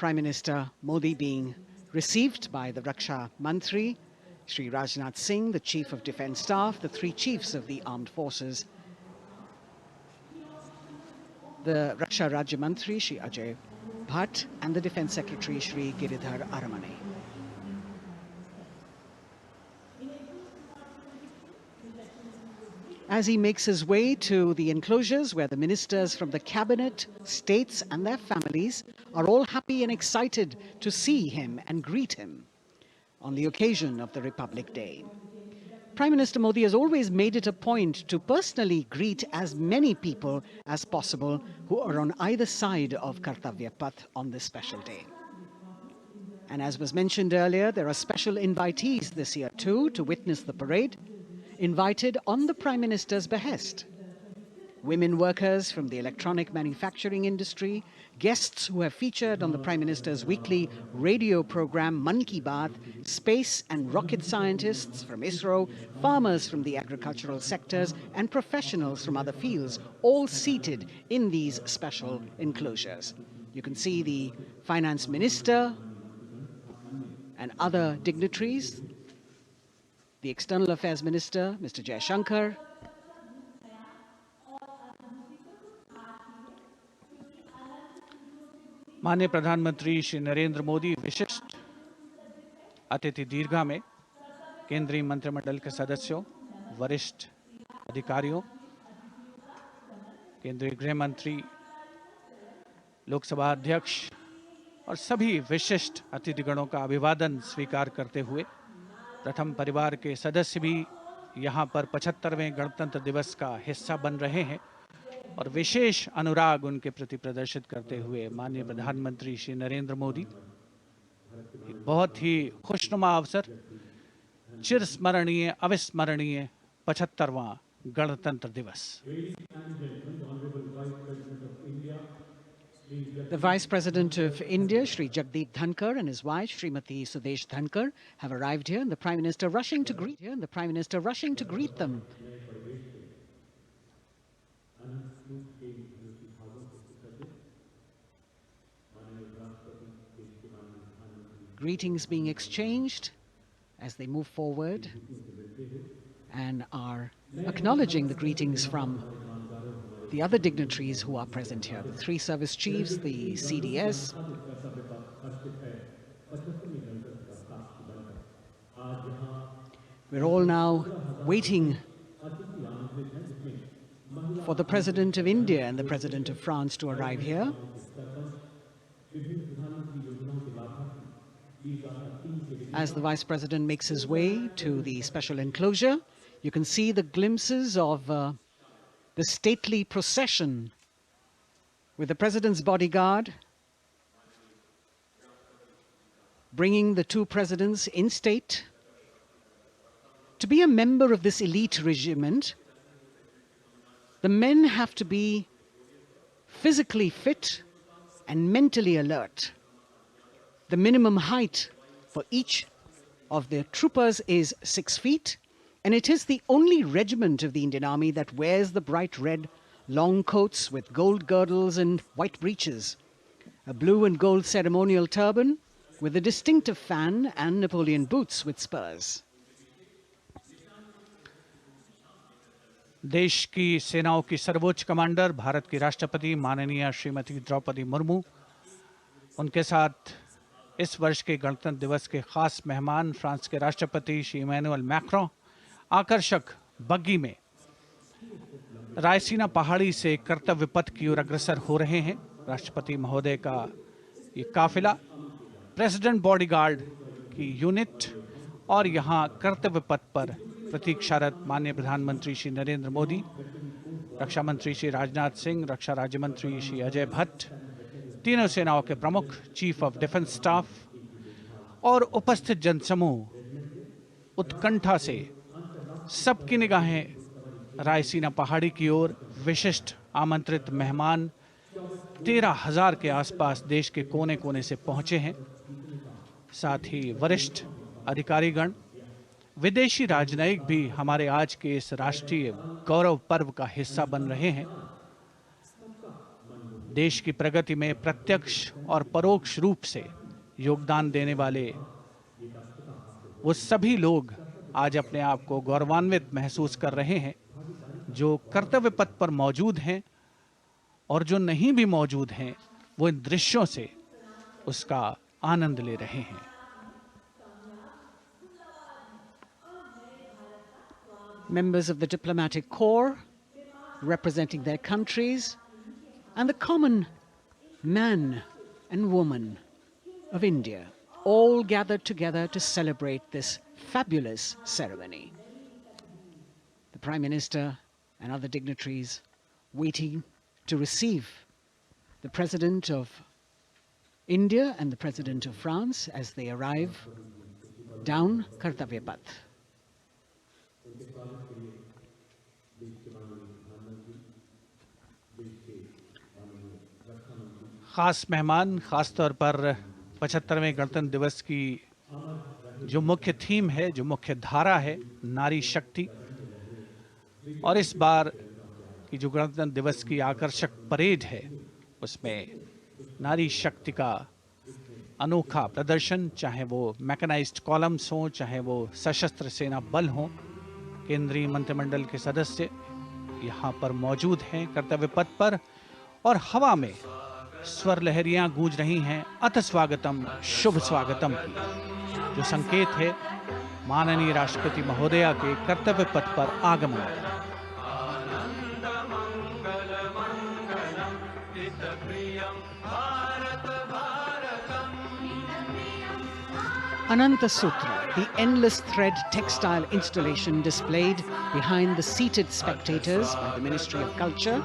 Prime Minister Modi being received by the Raksha Mantri, Shri Rajnath Singh, the Chief of Defence Staff, the three chiefs of the armed forces, the Raksha Rajya Mantri, Shri Ajay Bhatt, and the Defence Secretary, Shri Giridhar Aramane. As he makes his way to the enclosures where the ministers from the cabinet, states and their families are all happy and excited to see him and greet him on the occasion of the Republic Day. Prime Minister Modi has always made it a point to personally greet as many people as possible who are on either side of Kartavya Path on this special day. And as was mentioned earlier, there are special invitees this year too to witness the parade, invited on the Prime Minister's behest. Women workers from the electronic manufacturing industry, guests who have featured on the Prime Minister's weekly radio program Mann Ki Baat, space and rocket scientists from ISRO, farmers from the agricultural sectors and professionals from other fields, all seated in these special enclosures. You can see the Finance Minister and other dignitaries, the External Affairs Minister, Mr. Jaishankar, माननीय प्रधानमंत्री श्री नरेंद्र मोदी विशिष्ट अतिथि दीर्घा में केंद्रीय मंत्रिमंडल के सदस्यों, वरिष्ठ अधिकारियों, केंद्रीय गृह मंत्री, लोकसभा अध्यक्ष और सभी विशिष्ट अतिथिगणों का अभिवादन स्वीकार करते हुए प्रथम परिवार के सदस्य भी यहां पर 75वें गणतंत्र दिवस का हिस्सा बन रहे हैं और विशेष अनुराग उनके प्रति प्रदर्शित करते हुए माननीय प्रधानमंत्री श्री नरेंद्र मोदी बहुत ही खुशनुमा अवसर, चिरस्मरणीय अविस्मरणीय 75वां गणतंत्र दिवस। The Vice President of India, Shri Jagdeep Dhankar, and his wife, Srimati Sudesh Dhankar, have arrived here, and the Prime Minister rushing to greet them. Greetings being exchanged as they move forward and are acknowledging the greetings from the other dignitaries who are present here, the three service chiefs, the CDS. We're all now waiting for the President of India and the President of France to arrive here. As the Vice President makes his way to the special enclosure, you can see the glimpses of the stately procession with the President's bodyguard bringing the two presidents in state. To be a member of this elite regiment, the men have to be physically fit and mentally alert. The minimum height for each of the troopers is 6 feet, and it is the only regiment of the Indian Army that wears the bright red long coats with gold girdles and white breeches, a blue and gold ceremonial turban with a distinctive fan and Napoleon boots with spurs. देश की सेनाओं की सर्वोच्च commander Bharat की राष्ट्रपति माननीय श्रीमती द्रौपदी मुर्मू, उनके साथ इस वर्ष के गणतंत्र दिवस के खास मेहमान फ्रांस के राष्ट्रपति श्री इमैनुअल मैक्रों आकर्षक बग्गी में रायसीना पहाड़ी से कर्तव्य पथ की ओर अग्रसर हो रहे हैं। राष्ट्रपति महोदय का ये काफिला प्रेसिडेंट बॉडीगार्ड की यूनिट और यहाँ कर्तव्य पथ पर प्रतीक्षारत माननीय प्रधानमंत्री श्री नरेंद्र मोदी, रक्षा मंत्री श्री राजनाथ सिंह, रक्षा राज्य मंत्री श्री अजय भट्ट, तीनों सेनाओं के प्रमुख, चीफ ऑफ डिफेंस स्टाफ और उपस्थित जनसमूह उत्कंठा से सबकी निगाहें रायसीना पहाड़ी की ओर। विशिष्ट आमंत्रित मेहमान 13,000 के आसपास देश के कोने कोने से पहुंचे हैं। साथ ही वरिष्ठ अधिकारीगण, विदेशी राजनयिक भी हमारे आज के इस राष्ट्रीय गौरव पर्व का हिस्सा बन रहे हैं। देश की प्रगति में प्रत्यक्ष और परोक्ष रूप से योगदान देने वाले वो सभी लोग आज अपने आप को गौरवान्वित महसूस कर रहे हैं, जो कर्तव्य पथ पर मौजूद हैं और जो नहीं भी मौजूद हैं, वो इन दृश्यों से उसका आनंद ले रहे हैं। Members of the diplomatic corps representing their countries and the common man and woman of India all gathered together to celebrate this fabulous ceremony. The Prime Minister and other dignitaries waiting to receive the President of India and the President of France as they arrive down Kartavya Path. खास मेहमान, खास तौर पर 75वें गणतंत्र दिवस की जो मुख्य थीम है, जो मुख्य धारा है, नारी शक्ति, और इस बार की जो गणतंत्र दिवस की आकर्षक परेड है, उसमें नारी शक्ति का अनोखा प्रदर्शन, चाहे वो मैकेनाइज्ड कॉलम्स हों, चाहे वो सशस्त्र सेना बल हों, केंद्रीय मंत्रिमंडल के सदस्य यहाँ पर मौजूद हैं कर्तव्य पथ पर, और हवा में स्वर लहरियां गूंज रही हैं अथ स्वागतम, शुभ स्वागतम की, जो संकेत है माननीय राष्ट्रपति महोदया के कर्तव्य पथ पर आगमन का। Ananta Sutra, the endless thread textile installation displayed behind the seated spectators by the Ministry of Culture.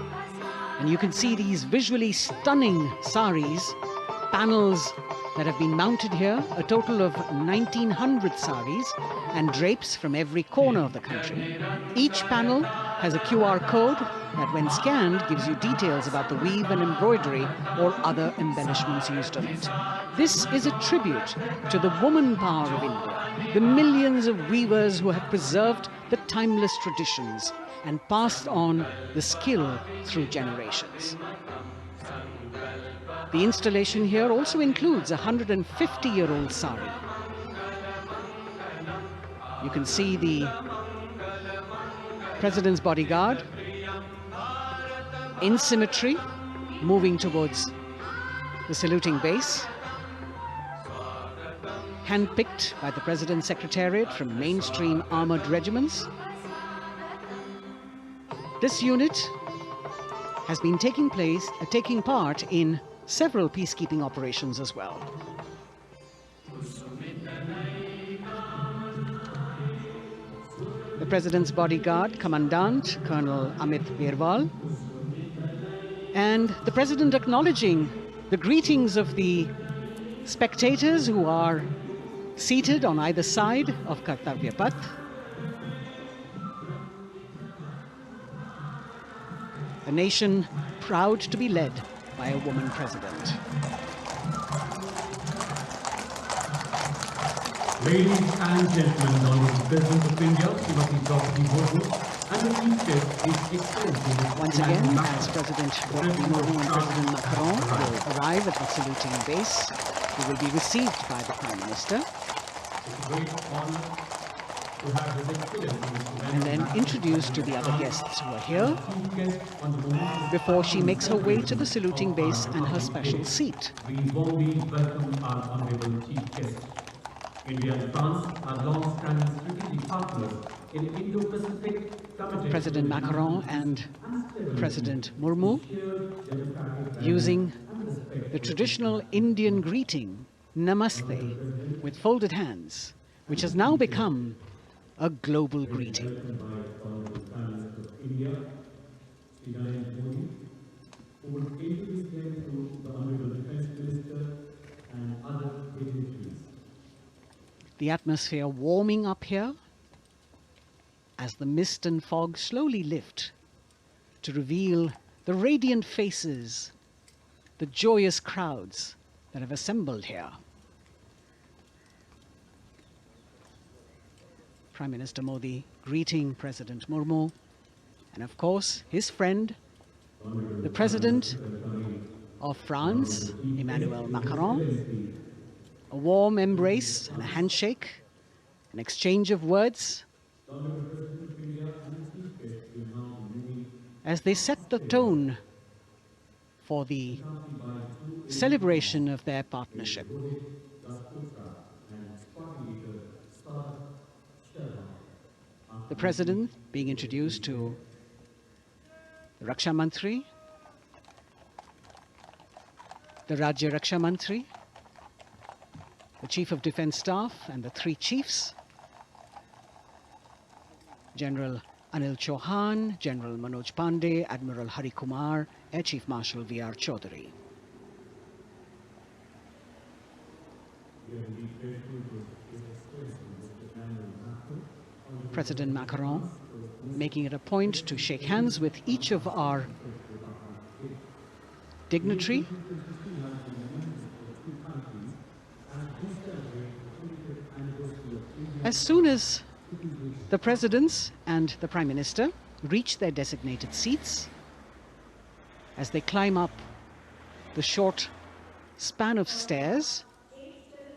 And you can see these visually stunning saris, panels that have been mounted here, a total of 1900 saris and drapes from every corner of the country. Each panel has a QR code that when scanned gives you details about the weave and embroidery or other embellishments used on it. This is a tribute to the woman power of India, the millions of weavers who have preserved the timeless traditions and passed on the skill through generations. The installation here also includes a 150-year-old sari. You can see the President's bodyguard in symmetry moving towards the saluting base, handpicked by the President's Secretariat from mainstream armored regiments. This unit has been taking part in several peacekeeping operations as well. The President's bodyguard, Commandant Colonel Amit Birwal, and the President acknowledging the greetings of the spectators who are seated on either side of Kartavya Path. A nation proud to be led by a woman president. Ladies and gentlemen, Honorable President of India, Srimati Draupadi Murmu, and the Chief Guest, His Excellency Once again, as President Draupadi Murmu and President Macron will arrive at the saluting base, they will be received by the Prime Minister It's a great honor to have His Excellency and then introduced to the other guests who are here Chief Guest on the moment. before she makes her way to the saluting base and her special seat. We warmly welcome our Honorable Chief Guest. India and France are long-standing strategic partners in Indo-Pacific committed President Macron and President Murmu using the traditional Indian greeting, Namaste, with folded hands, which has now become a global greeting. India, Sri Narendra Modi, who will introduce them to the Honorable Defence Minister and other dignitaries. The atmosphere warming up here as the mist and fog slowly lift to reveal the radiant faces, the joyous crowds that have assembled here. Prime Minister Modi greeting President Murmu and of course his friend, the President of France, Emmanuel Macron. A warm embrace and a handshake, an exchange of words as they set the tone for the celebration of their partnership. The President being introduced to the Raksha Mantri, the Rajya Raksha Mantri, the Chief of Defence Staff and the three chiefs, General Anil Chauhan, General Manoj Pandey, Admiral Hari Kumar, Air Chief Marshal V.R. Chaudhary. President Macron making it a point to shake hands with each of our dignitary. As soon as the presidents and the Prime Minister reach their designated seats, as they climb up the short span of stairs,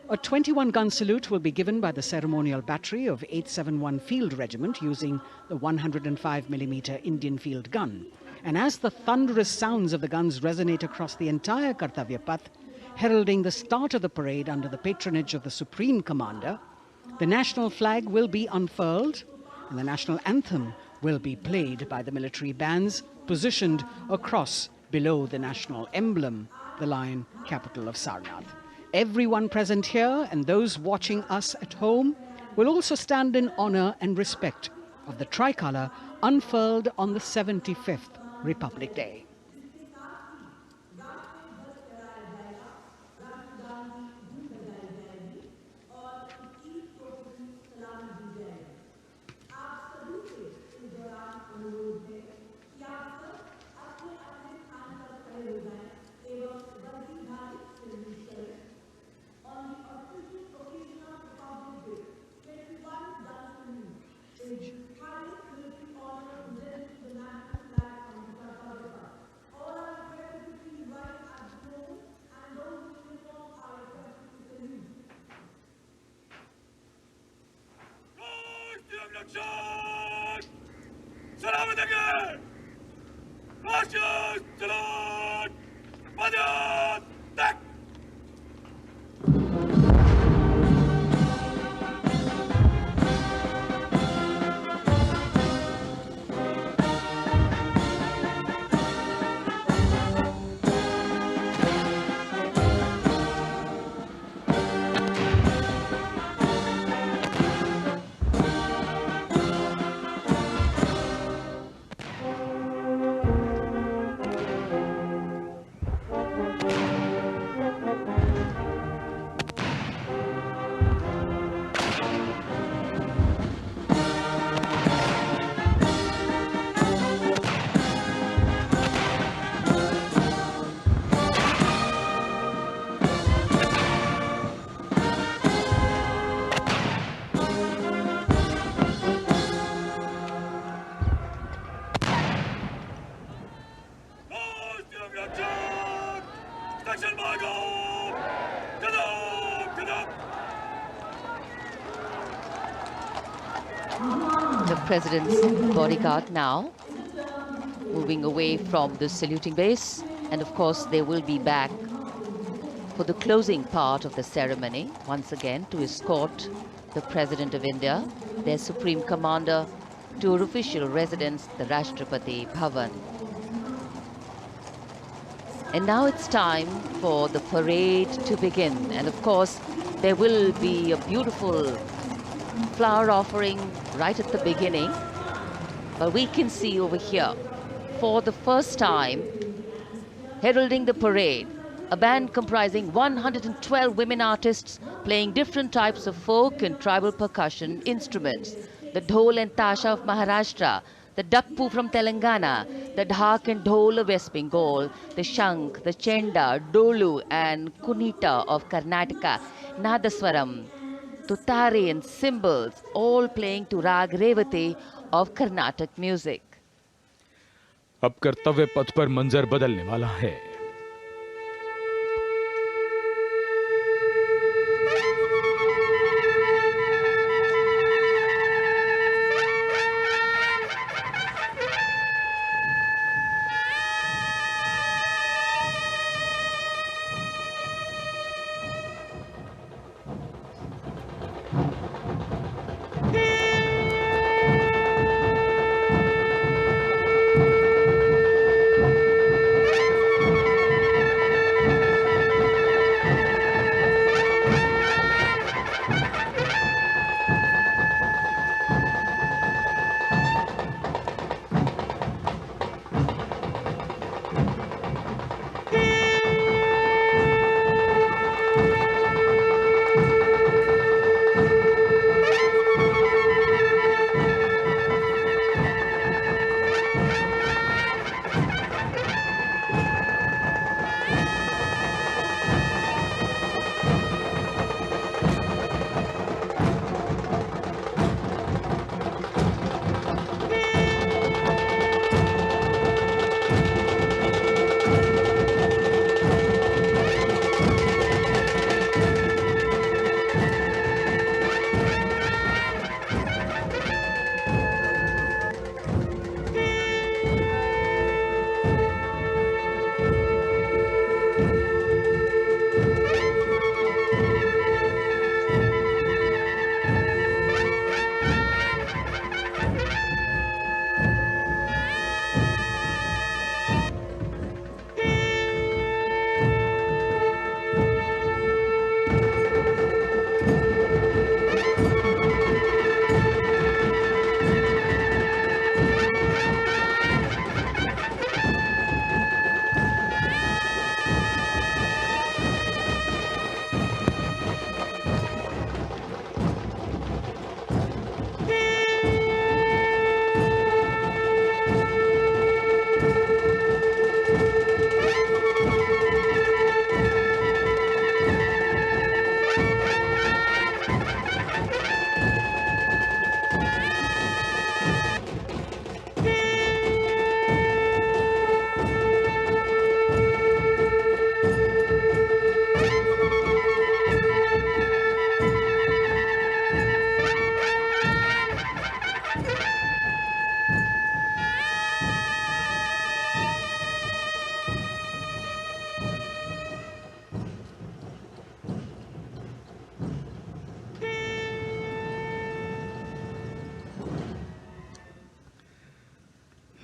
a 21-gun salute will be given by the ceremonial battery of 871 Field Regiment using the 105mm Indian field gun. And as the thunderous sounds of the guns resonate across the entire Kartavya Path, heralding the start of the parade under the patronage of the Supreme Commander, the national flag will be unfurled and the national anthem will be played by the military bands positioned across below the national emblem, the lion capital of Sarnath. Everyone present here and those watching us at home will also stand in honor and respect of the tricolour unfurled on the 75th Republic Day. The President's bodyguard now moving away from the saluting base, and of course they will be back for the closing part of the ceremony once again to escort the President of India, their Supreme Commander, to her official residence, the Rashtrapati Bhavan. And now it's time for the parade to begin, and of course there will be a beautiful flower offering right at the beginning. But we can see over here, for the first time, heralding the parade, a band comprising 112 women artists playing different types of folk and tribal percussion instruments. The dhol and tasha of Maharashtra, the dakpu from Telangana, the dhak and dhol of West Bengal, the shank, the chenda, dolu and kunita of Karnataka, nadaswaram, tutari and cymbals, all playing to Rag Revati of Carnatic music. अब कर्तव्य पथ पर मंजर बदलने वाला है।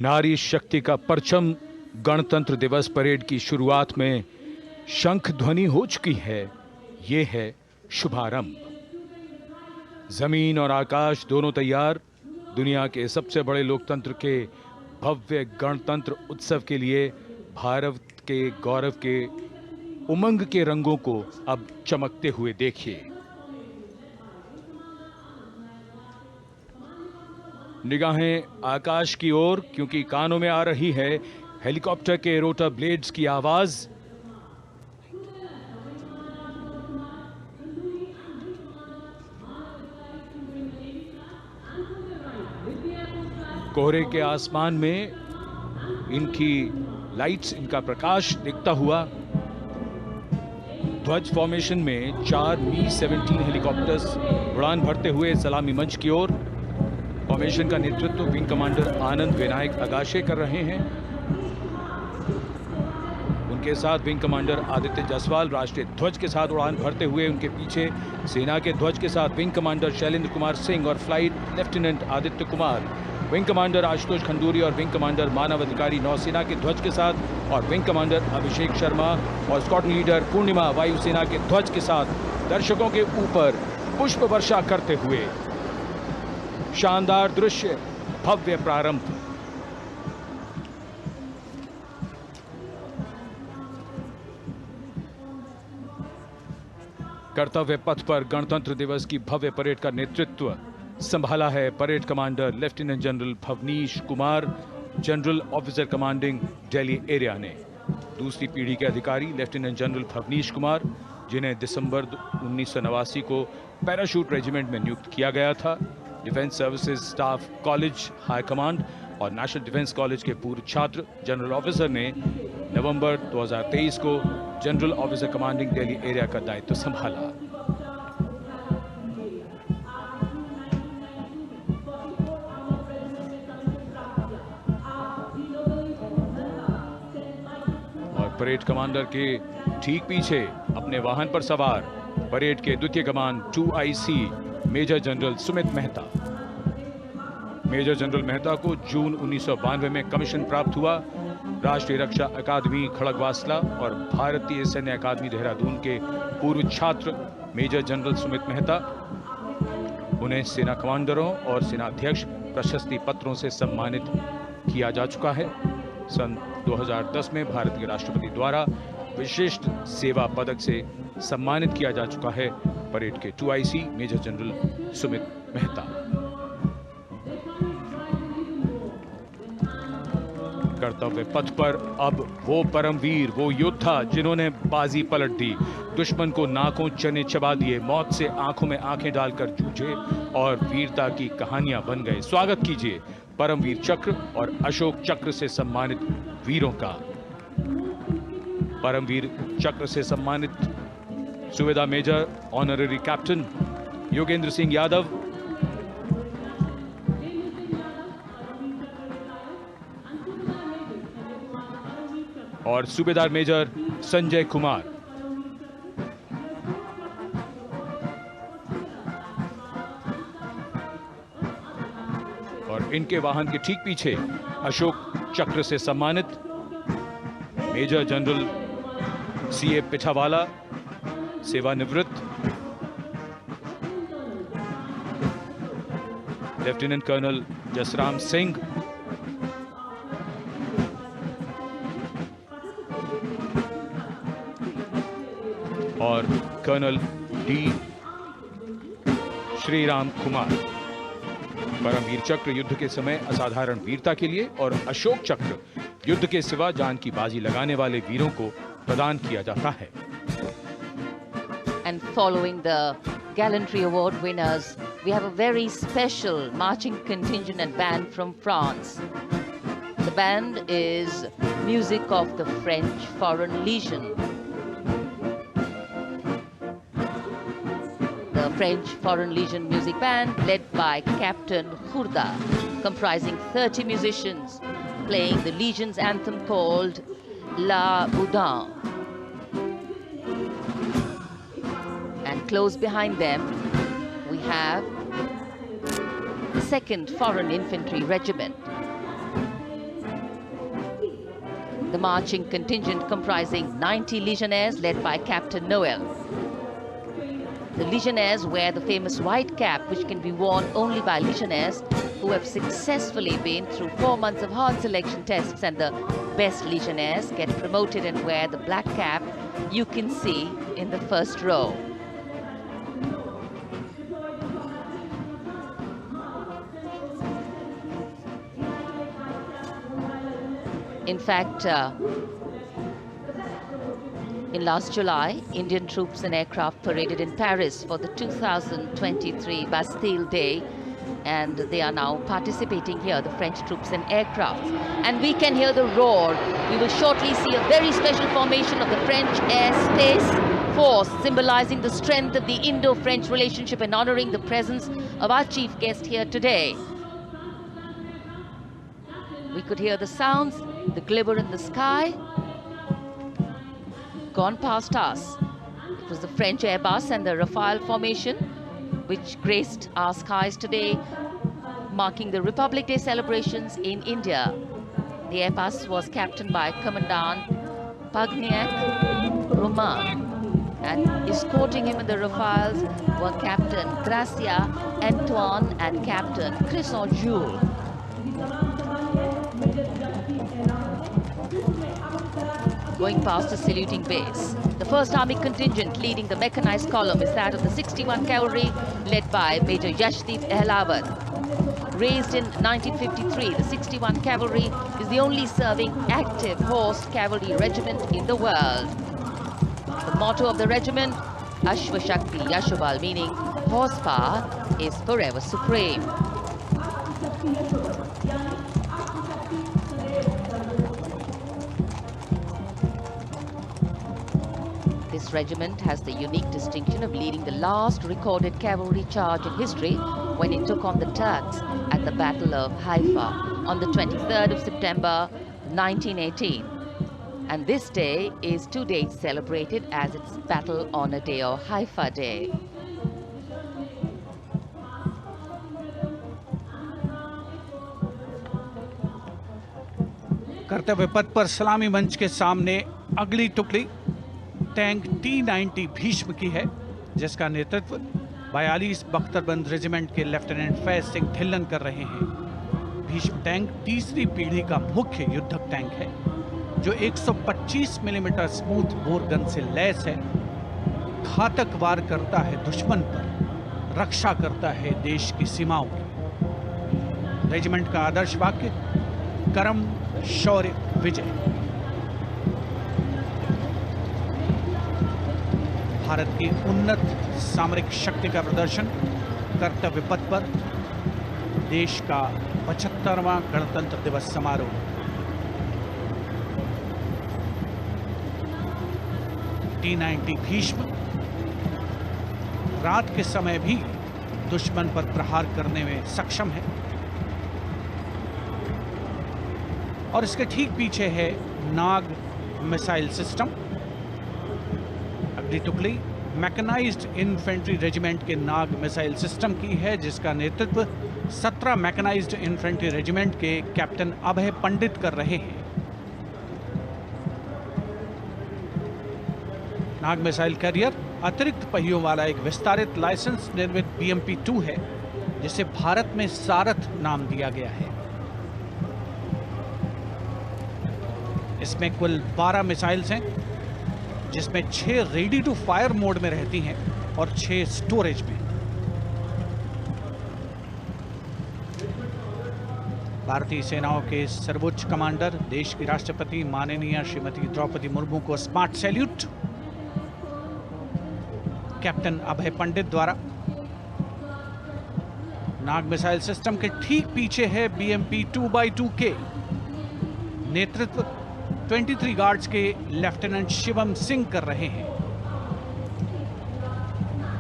नारी शक्ति का परचम गणतंत्र दिवस परेड की शुरुआत में शंख ध्वनि हो चुकी है। ये है शुभारंभ। जमीन और आकाश दोनों तैयार दुनिया के सबसे बड़े लोकतंत्र के भव्य गणतंत्र उत्सव के लिए भारत के गौरव के उमंग के रंगों को अब चमकते हुए देखिए। निगाहें आकाश की ओर, क्योंकि कानों में आ रही है हेलीकॉप्टर के रोटर ब्लेड्स की आवाज। कोहरे के आसमान में इनकी लाइट्स, इनका प्रकाश दिखता हुआ ध्वज फॉर्मेशन में 4 मी-17 हेलीकॉप्टर्स उड़ान भरते हुए सलामी मंच की ओर। फॉर्मेशन का नेतृत्व विंग कमांडर आनंद विनायक अगाशे कर रहे हैं। उनके साथ विंग कमांडर आदित्य जायसवाल राष्ट्रीय ध्वज के साथ उड़ान भरते हुए, उनके पीछे सेना के ध्वज के साथ विंग कमांडर शैलेंद्र कुमार सिंह और flight lieutenant Aditya Kumar, wing commander Ashutosh Khanduri और विंग कमांडर मानव अधिकारी नौसेना के ध्वज के साथ, और विंग कमांडर अभिषेक शर्मा और स्क्वाड्रन लीडर पूर्णिमा वायुसेना के ध्वज के साथ दर्शकों के ऊपर पुष्प वर्षा करते हुए। शानदार दृश्य, भव्य प्रारंभ। कर्तव्य पथ पर गणतंत्र दिवस की भव्य परेड का नेतृत्व संभाला है parade commander lieutenant general Bhavnish Kumar, general officer commanding Delhi area ने। दूसरी पीढ़ी के अधिकारी लेफ्टिनेंट जनरल भवनीश कुमार, जिन्हें दिसंबर 1989 को पैराशूट रेजिमेंट में नियुक्त किया गया था। Defence services staff college high command और नेशनल डिफेंस कॉलेज के पूर्व छात्र जनरल ऑफिसर ने नवंबर 2023 को general officer commanding Delhi area का दायित्व संभाला। परेड कमांडर के ठीक पीछे अपने वाहन पर सवार परेड के द्वितीय कमान 2IC major general Sumit Mehta. Major general Mehta को जून 1992 में कमीशन प्राप्त हुआ। राष्ट्रीय रक्षा अकादमी खड़गवासला और भारतीय सैन्य अकादमी देहरादून के पूर्व छात्र मेजर जनरल सुमित मेहता। उन्हें सेना कमांडरों और सेनाध्यक्ष प्रशस्ति पत्रों से सम्मानित किया जा चुका है। सन 2010 में भारत के राष्ट्रपति द्वारा विशिष्ट सेवा पदक से सम्मानित किया जा चुका है परेड के 2IC major general Sumit Mehta. कर्तव्य पथ पर अब वो परमवीर, वो योद्धा जिन्होंने बाजी पलट दी, दुश्मन को नाकों चने चबा दिए, मौत से आंखों में आंखें डालकर जूझे और वीरता की कहानियां बन गए। स्वागत कीजिए परमवीर चक्र और अशोक चक्र से सम्मानित वीरों का। परमवीर चक्र से सम्मानित सुबेदार major honorary captain Yogendra Singh Yadav, और सूबेदार मेजर संजय कुमार। और इनके वाहन के ठीक पीछे अशोक चक्र से सम्मानित मेजर जनरल CA पिठावाला, सेवानिवृत्त, लेफ्टिनेंट कर्नल जसराम सिंह, और कर्नल D श्रीराम कुमार। परमवीर चक्र युद्ध के समय असाधारण वीरता के लिए और अशोक चक्र युद्ध के सिवा जान की बाजी लगाने वाले वीरों को प्रदान किया जाता है। And following the gallantry award winners, we have a very special marching contingent and band from France. The band is music of the French Foreign Legion. The French Foreign Legion music band led by Captain Khourda, comprising 30 musicians playing the Legion's anthem called La Boudin. And close behind them, we have the 2nd Foreign Infantry Regiment. the marching contingent comprising 90 legionnaires led by Captain Noel. The legionnaires wear the famous white cap, which can be worn only by legionnaires who have successfully been through 4 months of hard selection tests, and the best legionnaires get promoted and wear the black cap you can see in the first row. In fact, in last July, Indian troops and aircraft paraded in Paris for the 2023 Bastille Day, and they are now participating here, the French troops and aircraft. And we can hear the roar. We will shortly see a very special formation of the French Air Space Force, symbolizing the strength of the Indo-French relationship and honoring the presence of our chief guest here today. We could hear the sounds, the glimmer in the sky. Gone past us. It was the French Airbus and the Rafale formation which graced our skies today, marking the Republic Day celebrations in India. The Airbus was captained by Commandant Pagniak Roman, and escorting him in the Rafales were Captain Gracia Antoine and Captain Crisson Jules. Going past the saluting base. The 1st Army contingent leading the mechanized column is that of the 61 Cavalry, led by Major Yashdeep Ehlawat. Raised in 1953, the 61 Cavalry is the only serving active horse cavalry regiment in the world. The motto of the regiment, Ashwa Shakti Yashobal, meaning horsepower is forever supreme. This regiment has the unique distinction of leading the last recorded cavalry charge in history when it took on the Turks at the Battle of Haifa on the 23rd of September 1918. And this day is 2 days celebrated as its Battle Honor Day or Haifa Day. कर्तव्य पथ पर सलामी मंच के सामने अगली टुकड़ी tank T-90 Bhishma की है, जिसका नेतृत्व 42 बख्तरबंद रेजिमेंट के लेफ्टिनेंट फैज सिंह ढिल्लन कर रहे हैं। भीष्म टैंक तीसरी पीढ़ी का मुख्य युद्धक टैंक है, जो 125 मिलीमीटर स्मूथ बोर गन से लैस है, घातक वार करता है दुश्मन पर, रक्षा करता है देश की सीमाओं की। रेजिमेंट का आदर्श वाक्य कर्म शौर्य विजय। भारत की उन्नत सामरिक शक्ति का प्रदर्शन कर्तव्य पथ पर देश का 75वां गणतंत्र दिवस समारोह। T-90 भीष्म रात के समय भी दुश्मन पर प्रहार करने में सक्षम है, और इसके ठीक पीछे है नाग मिसाइल सिस्टम। अगली टुकड़ी मैकेनाइज्ड इन्फेंट्री रेजिमेंट के नाग मिसाइल सिस्टम की है, जिसका नेतृत्व 17 मैकेनाइज्ड इन्फेंट्री रेजिमेंट के कैप्टन अभय पंडित कर रहे हैं। नाग मिसाइल कैरियर अतिरिक्त पहियों वाला एक विस्तारित लाइसेंस निर्मित BMP-2 है, जिसे भारत में सारथ नाम दिया गया है। इसमें कुल 12 मिसाइल्स हैं, जिसमें 6 रेडी टू फायर मोड में रहती हैं और 6 स्टोरेज में। भारतीय सेनाओं के सर्वोच्च कमांडर देश की राष्ट्रपति माननीय श्रीमती द्रौपदी मुर्मू को स्मार्ट सैल्यूट कैप्टन अभय पंडित द्वारा। नाग मिसाइल सिस्टम के ठीक पीछे है BMP-2x2K। नेतृत्व 23 गार्ड्स के लेफ्टिनेंट शिवम सिंह कर रहे हैं।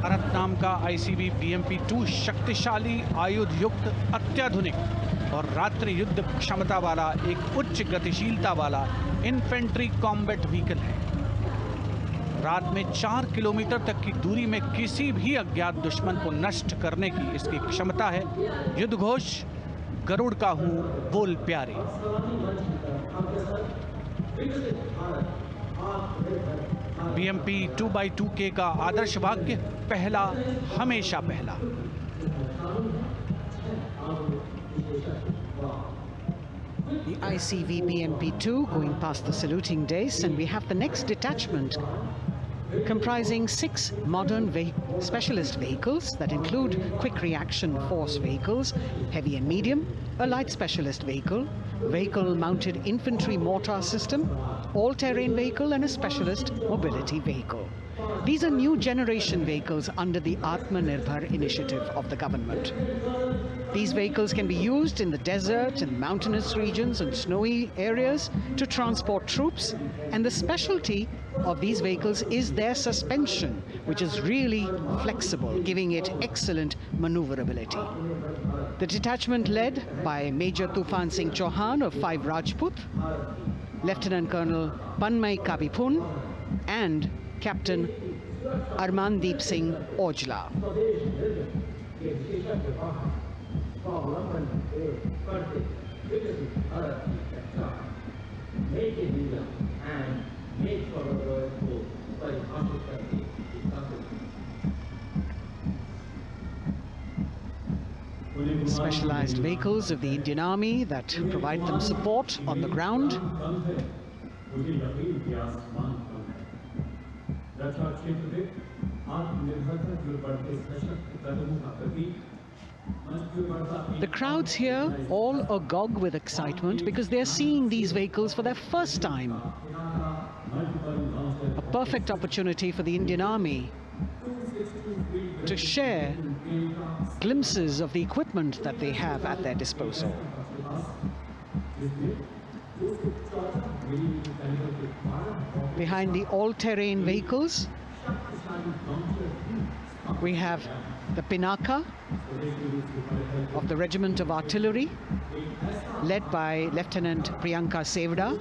भारत नाम का ICB BMP-2 शक्तिशाली आयुध युक्त अत्याधुनिक और रात्रि युद्ध क्षमता वाला एक उच्च गतिशीलता वाला इन्फेंट्री कॉम्बैट व्हीकल है। रात में 4 किलोमीटर तक की दूरी में किसी भी अज्ञात दुश्मन को नष्ट करने की इसकी क्षमता है। युद्ध घोष गरुड़ का हूं बोल प्यारे। BMP 2x2K का आदर्श वाक्य, पहला हमेशा पहला। The ICV BMP-2 going past the saluting dais, and we have the next detachment comprising 6 modern specialist vehicles that include quick reaction force vehicles, heavy and medium, a light specialist vehicle, vehicle-mounted infantry mortar system, all-terrain vehicle, and a specialist mobility vehicle. These are new generation vehicles under the Atmanirbhar initiative of the government. These vehicles can be used in the desert and mountainous regions and snowy areas to transport troops, and the specialty of these vehicles is their suspension, which is really flexible, giving it excellent maneuverability. The detachment led by Major Tufan Singh Chauhan of 5 Rajput, Lieutenant Colonel Panmay Kabipun, and Captain Armandeep Singh Ojla. Specialized vehicles of the Indian Army that provide them support on the ground. The crowds here all agog with excitement because they're seeing these vehicles for their first time. A perfect opportunity for the Indian Army to share glimpses of the equipment that they have at their disposal. Behind the all-terrain vehicles, we have the Pinaka of the Regiment of Artillery, led by Lieutenant Priyanka Sevda.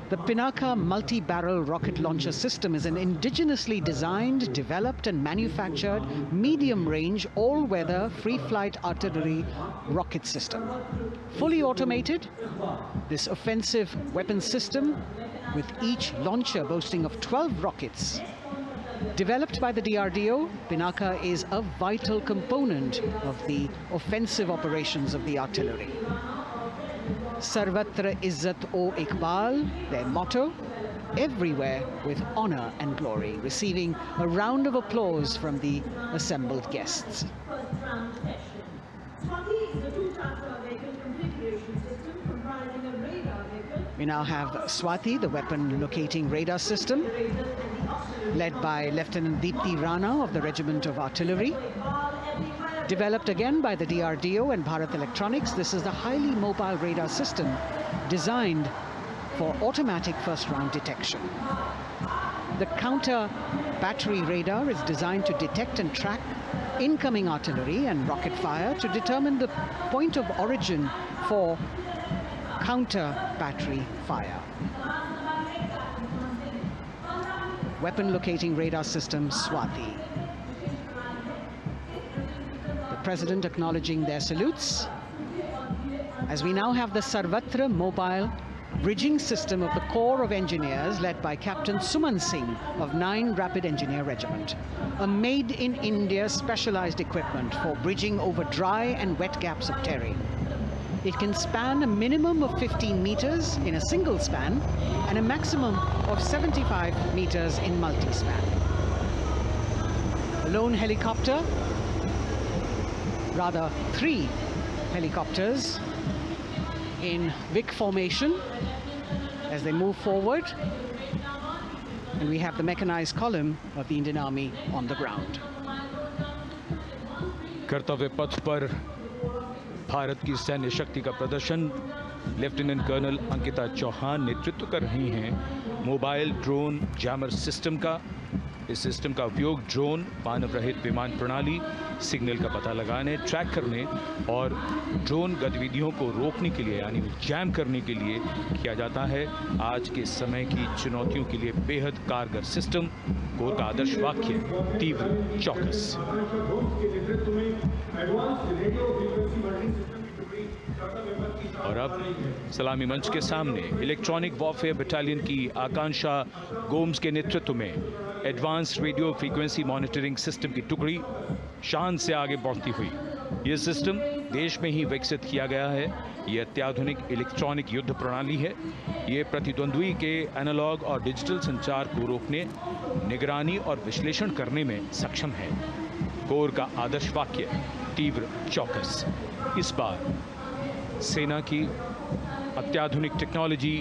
The Pinaka multi-barrel rocket launcher system is an indigenously designed, developed and manufactured medium-range, all-weather, free-flight artillery rocket system. Fully automated, this offensive weapon system, with each launcher boasting of 12 rockets, developed by the DRDO, Pinaka is a vital component of the offensive operations of the artillery. Sarvatra Izzat-o Iqbal, their motto, everywhere with honor and glory, receiving a round of applause from the assembled guests. We now have Swati, the weapon locating radar system, led by Lieutenant Deepti Rana of the Regiment of Artillery. Developed again by the DRDO and Bharat Electronics, this is the highly mobile radar system designed for automatic first-round detection. The counter battery radar is designed to detect and track incoming artillery and rocket fire to determine the point of origin for counter battery fire. Weapon locating radar system Swati. The President acknowledging their salutes, as we now have the Sarvatra mobile bridging system of the Corps of Engineers, led by Captain Suman Singh of 9 Rapid Engineer Regiment, a made-in-India specialized equipment for bridging over dry and wet gaps of terrain. It can span a minimum of 15 meters in a single span and a maximum of 75 meters in multi-span. A lone helicopter, rather 3 helicopters in Vic formation as they move forward, and we have the mechanized column of the Indian Army on the ground. कर्तव्य पथ पर भारत की सैन्य शक्ति का प्रदर्शन lieutenant colonel Ankita Chauhan नेतृत्व कर रही हैं मोबाइल ड्रोन जैमर सिस्टम का। इस सिस्टम का उपयोग ड्रोन, मानव रहित विमान प्रणाली, सिग्नल का पता लगाने, ट्रैक करने और ड्रोन गतिविधियों को रोकने के लिए यानी जैम करने के लिए किया जाता है। आज के समय की चुनौतियों के लिए बेहद कारगर सिस्टम। कोर का आदर्श वाक्य, तीव्र चौकस। और अब सलामी मंच के सामने इलेक्ट्रॉनिक वॉरफेयर बटालियन की आकांक्षा गोम्स के नेतृत्व में advance radio frequency monitoring system की टुकड़ी शान से आगे बढ़ती हुई। यह सिस्टम देश में ही विकसित किया गया है। यह अत्याधुनिक इलेक्ट्रॉनिक युद्ध प्रणाली है। यह प्रतिद्वंद्वी के एनालॉग और डिजिटल संचार को रोकने, निगरानी और विश्लेषण करने में सक्षम है। कोर का आदर्श वाक्य तीव्र चौकस। इस बार सेना की अत्याधुनिक टेक्नोलॉजी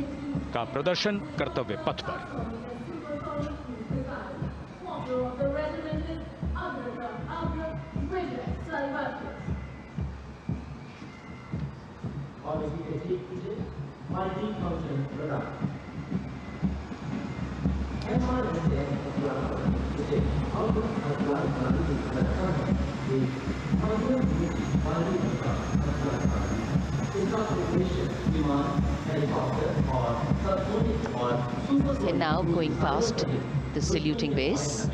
का प्रदर्शन कर्तव्य पथ पर। We're now going past the saluting base.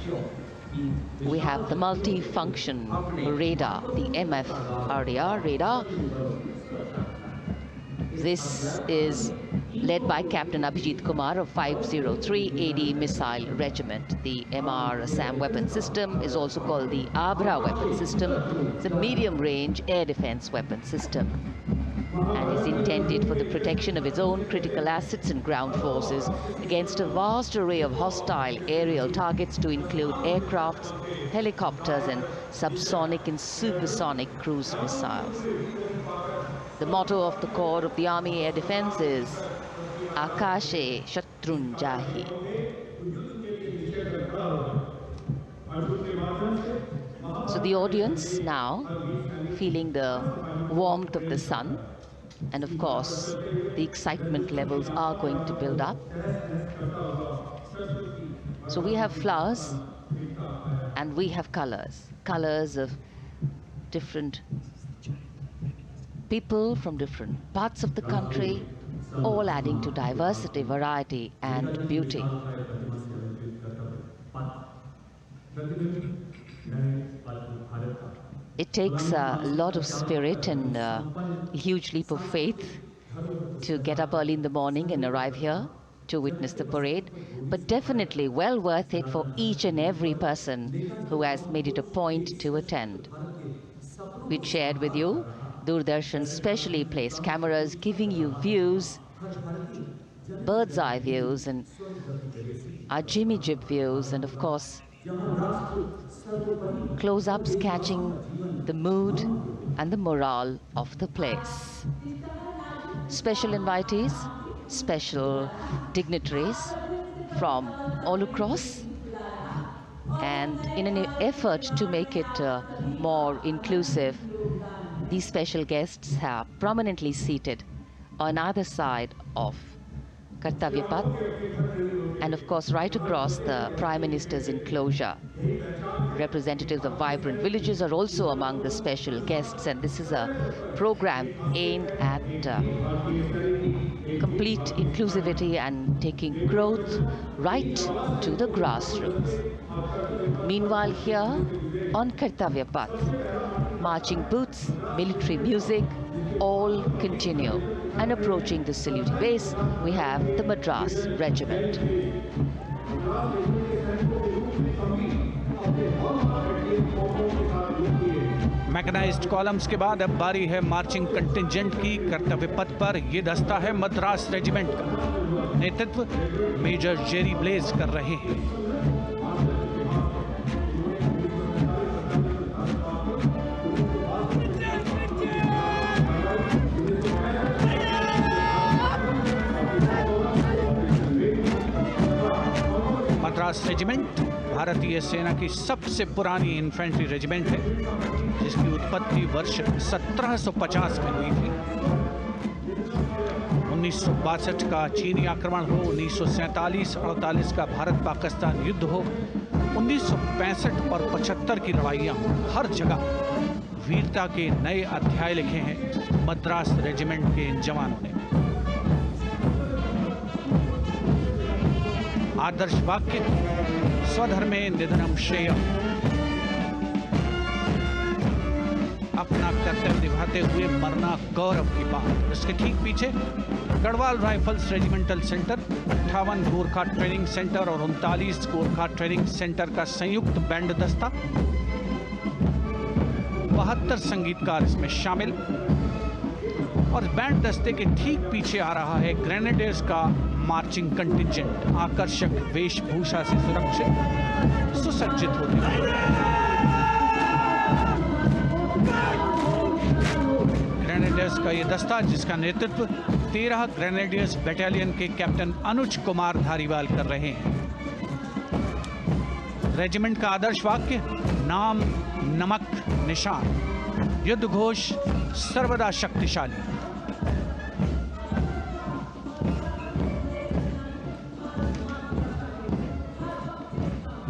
We have the multi-function radar, the MFRDR radar. This is led by Captain Abhijit Kumar of 503 AD Missile Regiment. The MR SAM weapon system is also called the Abra weapon system. It's a medium-range air defense weapon system and is intended for the protection of its own critical assets and ground forces against a vast array of hostile aerial targets to include aircrafts, helicopters and subsonic and supersonic cruise missiles. The motto of the Corps of the Army Air Defense is Akashe Shatrun Jahi. So the audience now feeling the warmth of the sun, and of course the excitement levels are going to build up. So we have flowers and we have colors of different people from different parts of the country, all adding to diversity, variety and beauty. It takes a lot of spirit and a huge leap of faith to get up early in the morning and arrive here to witness the parade, but definitely well worth it for each and every person who has made it a point to attend. We shared with you Doordarshan's specially placed cameras giving you views, bird's eye views and our Jimmy Jib views, and of course close-ups catching the mood and the morale of the place. Special invitees, special dignitaries from all across, and in an effort to make it more inclusive, these special guests are prominently seated on either side of Kartavya Path, and of course right across the Prime Minister's enclosure. Representatives of vibrant villages are also among the special guests, and this is a program aimed at complete inclusivity and taking growth right to the grassroots. Meanwhile here on Kartavya Path, marching boots, military music, all continue. And approaching the saluting base, we have the Madras Regiment. Mechanized columns के बाद अब बारी है marching contingent की। कर्तव्य पथ पर ये दस्ता है मद्रास रेजिमेंट का। नेतृत्व मेजर जेरी ब्लेज कर रहे हैं। मद्रास रेजिमेंट भारतीय सेना की सबसे पुरानी इन्फेंट्री रेजिमेंट है, जिसकी उत्पत्ति वर्ष 1750 में हुई थी। 1962 का चीनी आक्रमण हो, 1947-48 का भारत पाकिस्तान युद्ध हो, 1965 और 75 की लड़ाइयाँ, हर जगह वीरता के नए अध्याय लिखे हैं मद्रास रेजिमेंट के इन जवानों ने। आदर्श वाक्य स्वधर्मे निधनम श्रेयः। अपना कर्तव्य निभाते हुए मरना गौरव की बात। इसके ठीक पीछे Garhwal rifles regimental centre, 58 Gorkha training centre और 39 गोरखा ट्रेनिंग सेंटर का संयुक्त बैंड दस्ता, 72 संगीतकार इसमें शामिल। और बैंड दस्ते के ठीक पीछे आ रहा है ग्रेनेडियर्स का मार्चिंग कंटिंजेंट, आकर्षक वेशभूषा से सुरक्षित सुसज्जित होते हुए। ग्रेनेडियर्स का यह दस्ता, जिसका नेतृत्व 13 ग्रेनेडियर्स बटालियन के कैप्टन अनुज कुमार धारीवाल कर रहे हैं। रेजिमेंट का आदर्श वाक्य नाम नमक निशान, युद्ध घोष सर्वदा शक्तिशाली।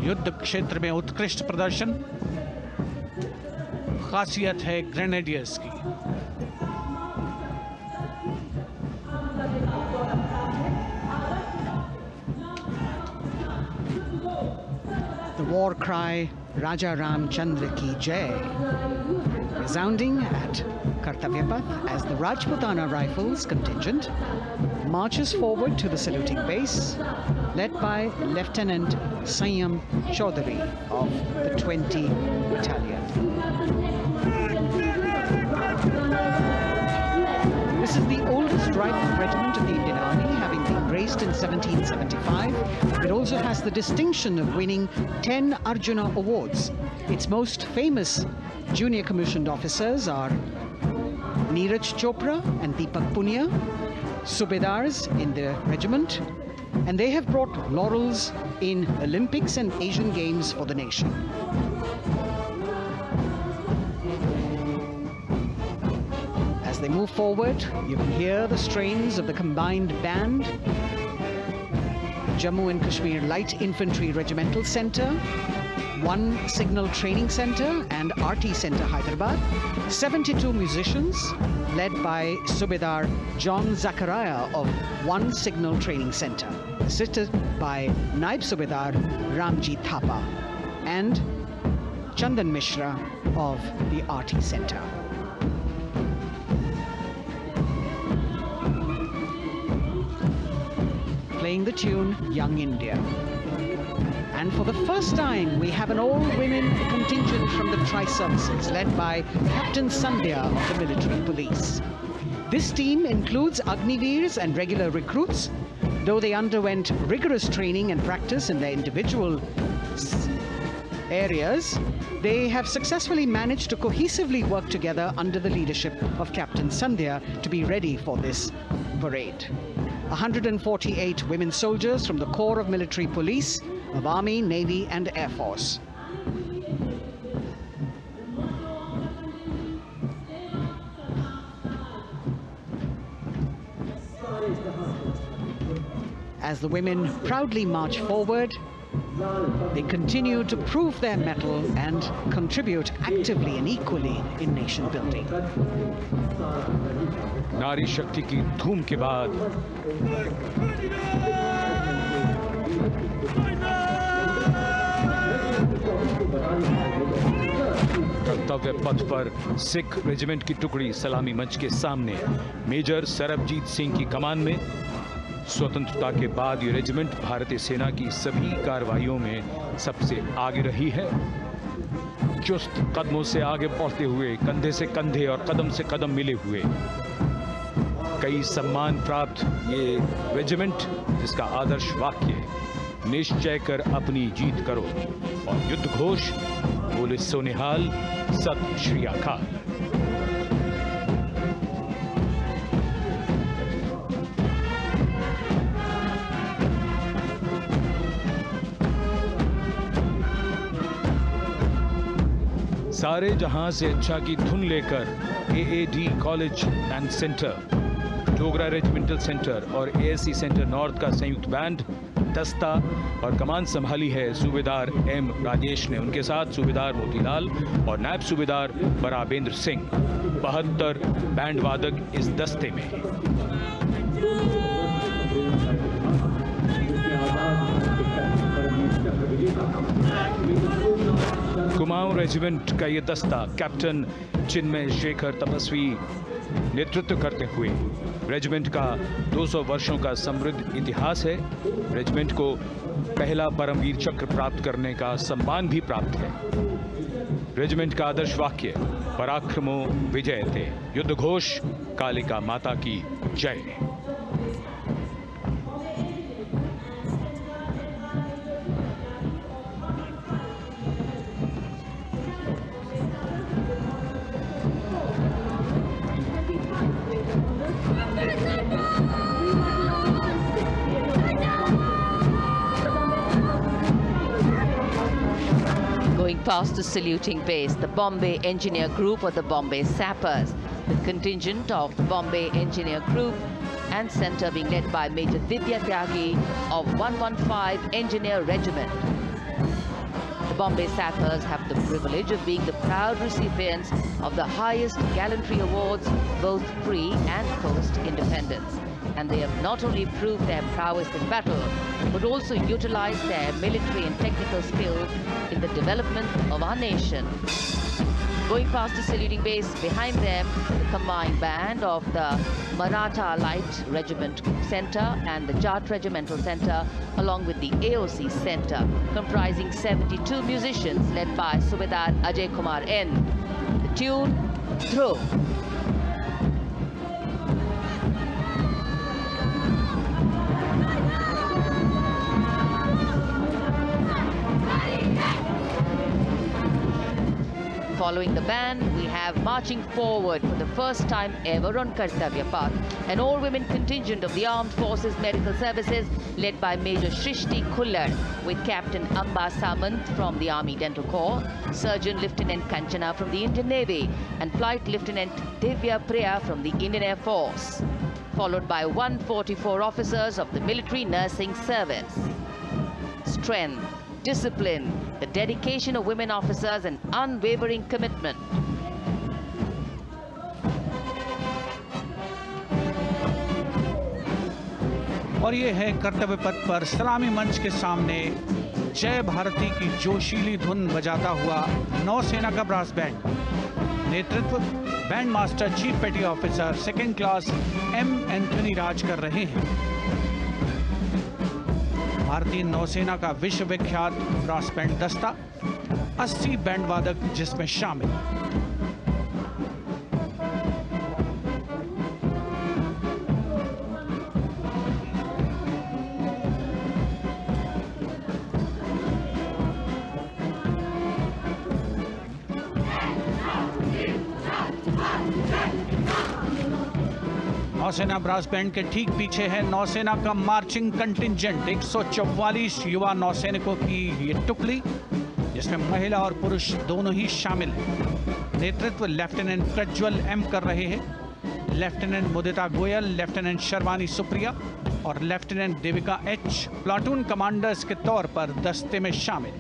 युद्ध क्षेत्र में उत्कृष्ट प्रदर्शन खासियत है ग्रेनेडियर्स की। The war cry Raja Ramchandra Ki Jai, resounding at Kartavya Path as the Rajputana Rifles contingent marches forward to the saluting base, led by Lieutenant Sanyam Chaudhary of the 20 Battalion. This is the oldest rifle regiment of the Indian Army, having been raised in 1775. It also has the distinction of winning 10 Arjuna Awards. Its most famous junior commissioned officers are Neeraj Chopra and Deepak Punia, Subedars in the regiment, and they have brought laurels in Olympics and Asian Games for the nation. As they move forward, you can hear the strains of the combined band, Jammu and Kashmir Light Infantry Regimental Centre, 1 Signal Training Centre and RT Centre Hyderabad, 72 musicians led by Subedar John Zachariah of 1 Signal Training Centre, assisted by Naib Subedar Ramji Thapa and Chandan Mishra of the RT Centre. Playing the tune Young India. And for the first time, we have an all-women contingent from the Tri-Services, led by Captain Sandhya of the military police. This team includes Agniveers and regular recruits. Though they underwent rigorous training and practice in their individual areas, they have successfully managed to cohesively work together under the leadership of Captain Sandhya to be ready for this parade. 148 women soldiers from the Corps of Military Police of Army, Navy and Air Force. As the women proudly march forward, they continue to prove their mettle and contribute actively and equally in nation building. नारी शक्ति की धूम के बाद कर्तव्य पथ पर Sikh regiment की टुकड़ी सलामी मंच के सामने मेजर सरबजीत सिंह की कमान में। स्वतंत्रता के बाद ये रेजिमेंट भारतीय सेना की सभी कार्रवाइयों में सबसे आगे रही है। चुस्त कदमों से आगे बढ़ते हुए, कंधे से कंधे और कदम से कदम मिले हुए, कई सम्मान प्राप्त ये रेजिमेंट, जिसका आदर्श वाक्य निश्चय कर अपनी जीत करो और युद्ध घोष बोले सोनिहाल सत श्री अकाल। सारे जहां से अच्छा की धुन लेकर AAD college and centre, Dogra regimental centre और एएससी सेंटर नॉर्थ का संयुक्त बैंड दस्ता और कमान संभाली है सूबेदार एम राजेश ने। उनके साथ सूबेदार मोतीलाल और नायब सूबेदार बराबेंद्र सिंह। 72 बैंड वादक इस दस्ते में हैं। कुमाऊं रेजिमेंट का ये दस्ता कैप्टन चिन्मय शेखर तपस्वी नेतृत्व करते हुए, रेजिमेंट का 200 वर्षों का समृद्ध इतिहास है। रेजिमेंट को पहला परमवीर चक्र प्राप्त करने का सम्मान भी प्राप्त है। रेजिमेंट का आदर्श वाक्य पराक्रमो विजयते, युद्ध घोष कालिका माता की जय। Going past the saluting base, the Bombay Engineer Group or the Bombay Sappers, the contingent of the Bombay Engineer Group and Centre being led by Major Vidya Tyagi of 115 Engineer Regiment. The Bombay Sappers have the privilege of being the proud recipients of the highest gallantry awards, both pre and post-independence. And they have not only proved their prowess in battle, but also utilized their military and technical skills in the development of our nation. Going past the saluting base, behind them, the combined band of the Maratha Light Regiment Centre and the Jat Regimental Centre, along with the AOC Centre, comprising 72 musicians led by Subedar Ajay Kumar N. The tune, Dhruv. Following the band, we have marching forward for the first time ever on Kartavya Path, an all-women contingent of the Armed Forces Medical Services led by Major Shrishti Khullar, with Captain Amba Samant from the Army Dental Corps, Surgeon Lieutenant Kanchana from the Indian Navy, and Flight Lieutenant Divya Priya from the Indian Air Force, followed by 144 officers of the Military Nursing Service. Strength, discipline, the dedication of women officers and unwavering commitment. और ये है कर्तव्य पथ पर सलामी मंच के सामने जय भारती की जोशीली धुन बजाता हुआ नौसेना का ब्रास बैंड। नेतृत्व band master chief petty officer second class M Anthony Raj कर रहे हैं। भारतीय नौसेना का विश्व विख्यात ब्रास बैंड दस्ता, 80 बैंड वादक जिसमें शामिल। नौसेना ब्रास बैंड के ठीक पीछे है नौसेना का मार्चिंग कंटिंजेंट, 144 युवा नौसैनिकों की ये टुकड़ी, जिसमें महिला और पुरुष दोनों ही शामिल हैं। नेतृत्व लेफ्टिनेंट प्रज्वल एम कर रहे हैं। लेफ्टिनेंट मुदिता गोयल, लेफ्टिनेंट शर्वानी सुप्रिया और lieutenant Devika H platoon commanders के तौर पर दस्ते में शामिल।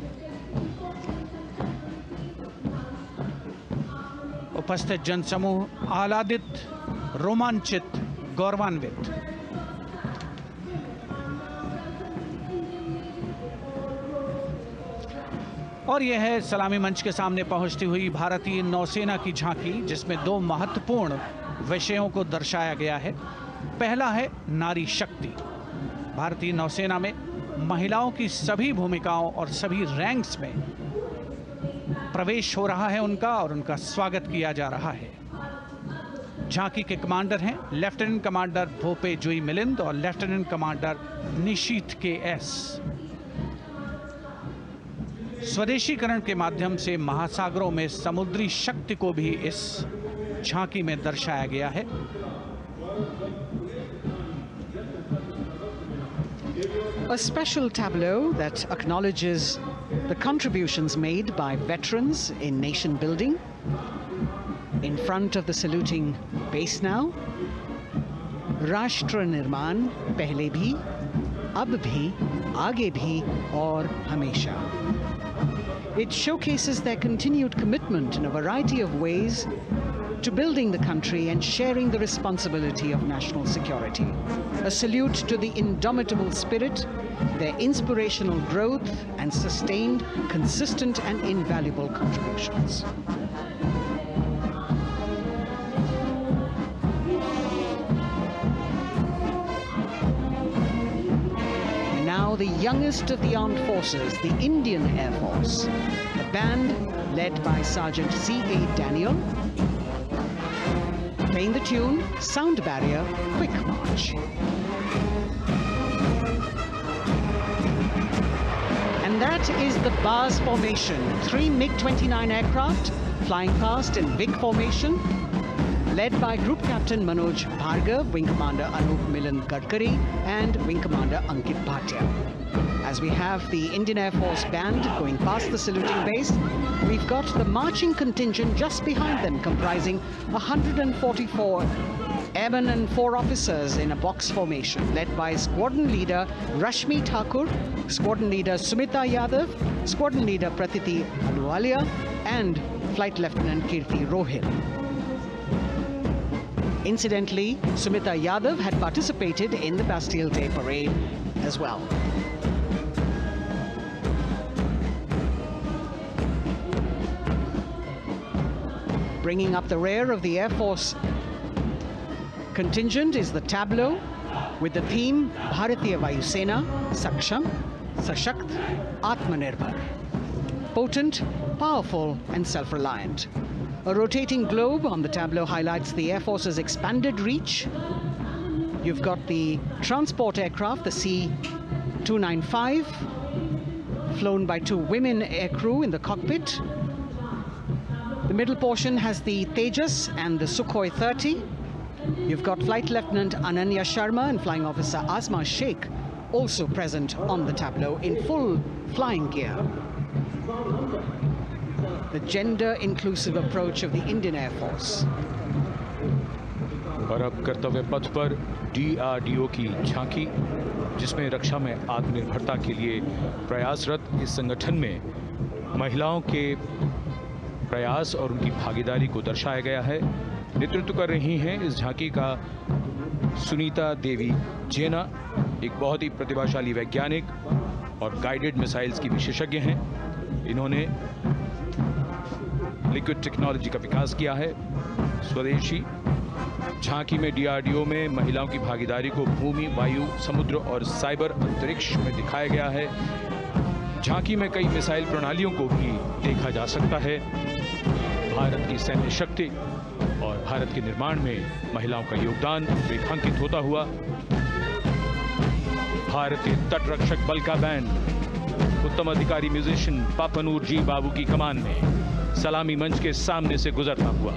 उपस्थित जनसमूह आह्लादित, रोमांचित, गौरवान्वित। और यह है सलामी मंच के सामने पहुंचती हुई भारतीय नौसेना की झांकी, जिसमें दो महत्वपूर्ण विषयों को दर्शाया गया है। पहला है नारी शक्ति। भारतीय नौसेना में महिलाओं की सभी भूमिकाओं और सभी रैंक्स में प्रवेश हो रहा है उनका, और उनका स्वागत किया जा रहा है। झांकी के कमांडर हैं लेफ्टिनेंट कमांडर भोपे जुई मिलिंद और लेफ्टिनेंट कमांडर निशीथ के एस। स्वदेशीकरण के माध्यम से महासागरों में समुद्री शक्ति को भी इस झांकी में दर्शाया गया है। A special tableau that acknowledges the contributions made by veterans in nation building. In front of the saluting base now, राष्ट्र निर्माण पहले भी, अब भी, आगे भी और हमेशा. It showcases their continued commitment in a variety of ways to building the country and sharing the responsibility of national security. A salute to the indomitable spirit, their inspirational growth, and sustained, consistent, and invaluable contributions. And now the youngest of the armed forces, the Indian Air Force. The band, led by Sergeant C.A. Daniel, playing the tune, Sound Barrier, Quick March. And that is the Bars formation. 3 MiG-29 aircraft flying past in big formation, led by Group Captain Manoj Bhargav, Wing Commander Anup Milan Gadkari, and Wing Commander Ankit Bhatia. As we have the Indian Air Force band going past the saluting base, we've got the marching contingent just behind them, comprising 144 airmen and 4 officers in a box formation, led by Squadron Leader Rashmi Thakur, Squadron Leader Sumita Yadav, Squadron Leader Pratiti Aluwalia, and Flight Lieutenant Kirti Rohil. Incidentally, Sumita Yadav had participated in the Bastille Day parade as well. Bringing up the rear of the Air Force contingent is the tableau with the theme Bharatiya Vayu Sena, Saksham, Sashakt, Atmanirbhar. Potent, powerful, and self-reliant. A rotating globe on the tableau highlights the Air Force's expanded reach. You've got the transport aircraft, the C-295, flown by 2 women aircrew in the cockpit. The middle portion has the Tejas and the Sukhoi 30. You've got Flight Lieutenant Ananya Sharma and Flying Officer Azma Sheikh also present on the tableau in full flying gear. The gender-inclusive approach of the Indian Air Force. और अब कर्तव्य पथ पर DRDO की झांकी, जिसमें रक्षा में आत्मनिर्भरता के लिए प्रयासरत इस संगठन में महिलाओं के प्रयास और उनकी भागीदारी को दर्शाया गया है। नेतृत्व कर रही हैं इस झांकी का सुनीता देवी जेना, एक बहुत ही प्रतिभाशाली वैज्ञानिक और गाइडेड मिसाइल्स की विशेषज्ञ हैं। इन्होंने लिक्विड टेक्नोलॉजी का विकास किया है, स्वदेशी। झांकी में DRDO में महिलाओं की भागीदारी को भूमि, वायु, समुद्र और साइबर अंतरिक्ष में दिखाया गया है। झांकी में कई मिसाइल प्रणालियों को भी देखा जा सकता है। भारत की सैन्य शक्ति और भारत के निर्माण में महिलाओं का योगदान रेखांकित होता हुआ भारतीय तटरक्षक बल का बैंड उत्तम अधिकारी म्यूजिशियन पापनूर जी बाबू की कमान में सलामी मंच के सामने से गुजरता हुआ।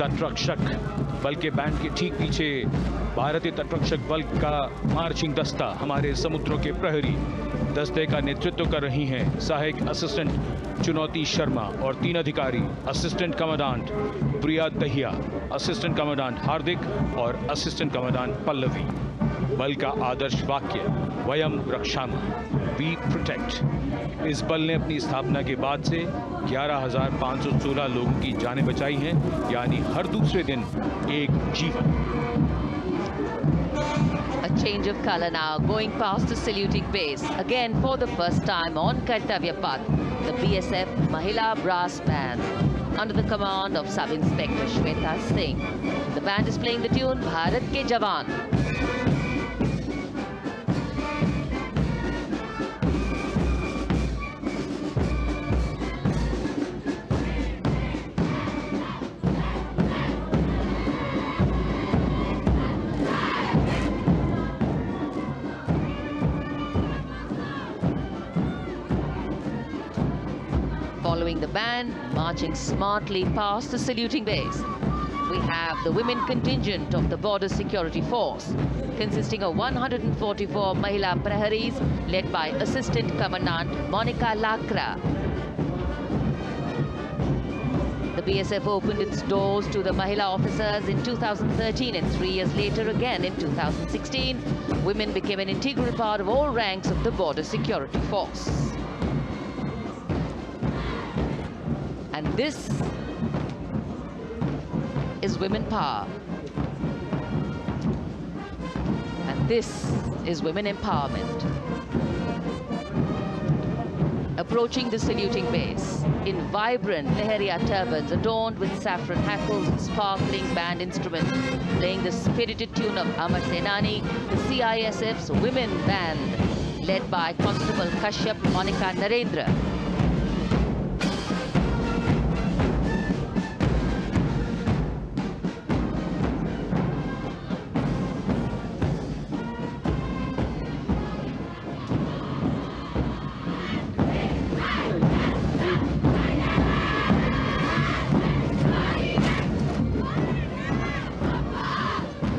तटरक्षक बल के बैंड के ठीक पीछे भारतीय तटरक्षक बल का मार्चिंग दस्ता हमारे समुद्रों के प्रहरी दस्ते का नेतृत्व कर रही हैं सहायक असिस्टेंट चुनौती शर्मा और 3 अधिकारी, असिस्टेंट कमांडेंट प्रिया दहिया, असिस्टेंट कमांडेंट हार्दिक और असिस्टेंट कमांडेंट पल्लवी। बल का आदर्श वाक्य वयम रक्षामः, वी प्रोटेक्ट। इस बल ने अपनी स्थापना के बाद से 11,516 लोगों की जानें बचाई हैं, यानी हर दूसरे दिन एक जीवन। A change of color now, going past the saluting base. Again, for the first time on Kartavya Path, the BSF Mahila Brass Band, under the command of Sub-Inspector Shweta Singh. The band is playing the tune Bharat Ke Jawan. Following the band, marching smartly past the saluting base. we have the women contingent of the Border Security Force, consisting of 144 Mahila Praharis, led by Assistant Commandant Monica Lakra. The BSF opened its doors to the Mahila officers in 2013, and 3 years later again in 2016. Women became an integral part of all ranks of the Border Security Force. And this is women power. And this is women empowerment. Approaching the saluting base in vibrant Lehariya turbans adorned with saffron hackles and sparkling band instruments, playing the spirited tune of Amar Senani, the CISF's women band, led by Constable Kashyap Monica Narendra.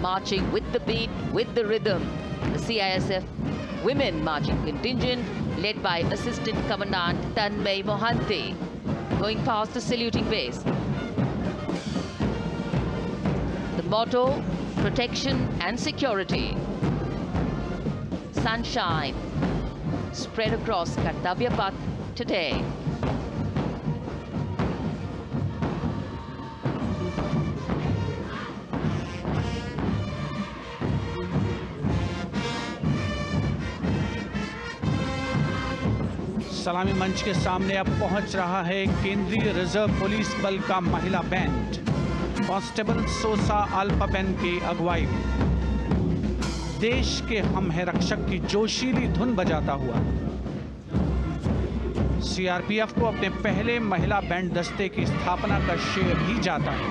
Marching with the beat, with the rhythm, the CISF Women Marching Contingent, led by Assistant Commandant Tanmay Mohanty, going past the saluting base. The motto, protection and security. Sunshine spread across Kartavya Path today. सलामी मंच के सामने अब पहुंच रहा है केंद्रीय reserve police बल का महिला बैंड कांस्टेबल सोसा अल्पाबेन की अगुवाई में देश के हम है रक्षक की जोशीली धुन बजाता हुआ सीआरपीएफ को अपने पहले महिला बैंड दस्ते की स्थापना का श्रेय भी जाता है।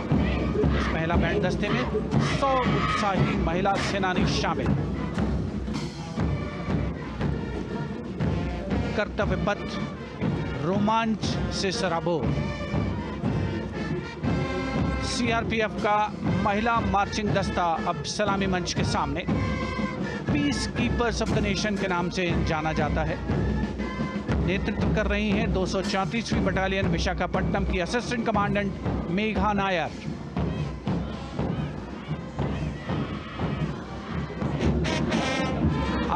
इस महिला बैंड दस्ते में 100 उत्साही महिला सेनानी शामिल। कर्तव्य पथ रोमांच से सराबोर। सीआरपीएफ का महिला मार्चिंग दस्ता अब सलामी मंच के सामने peace keepers of the nation के नाम से जाना जाता है। नेतृत्व कर रही हैं 234वीं बटालियन विशाखापट्टनम की असिस्टेंट कमांडेंट मेघा नायर।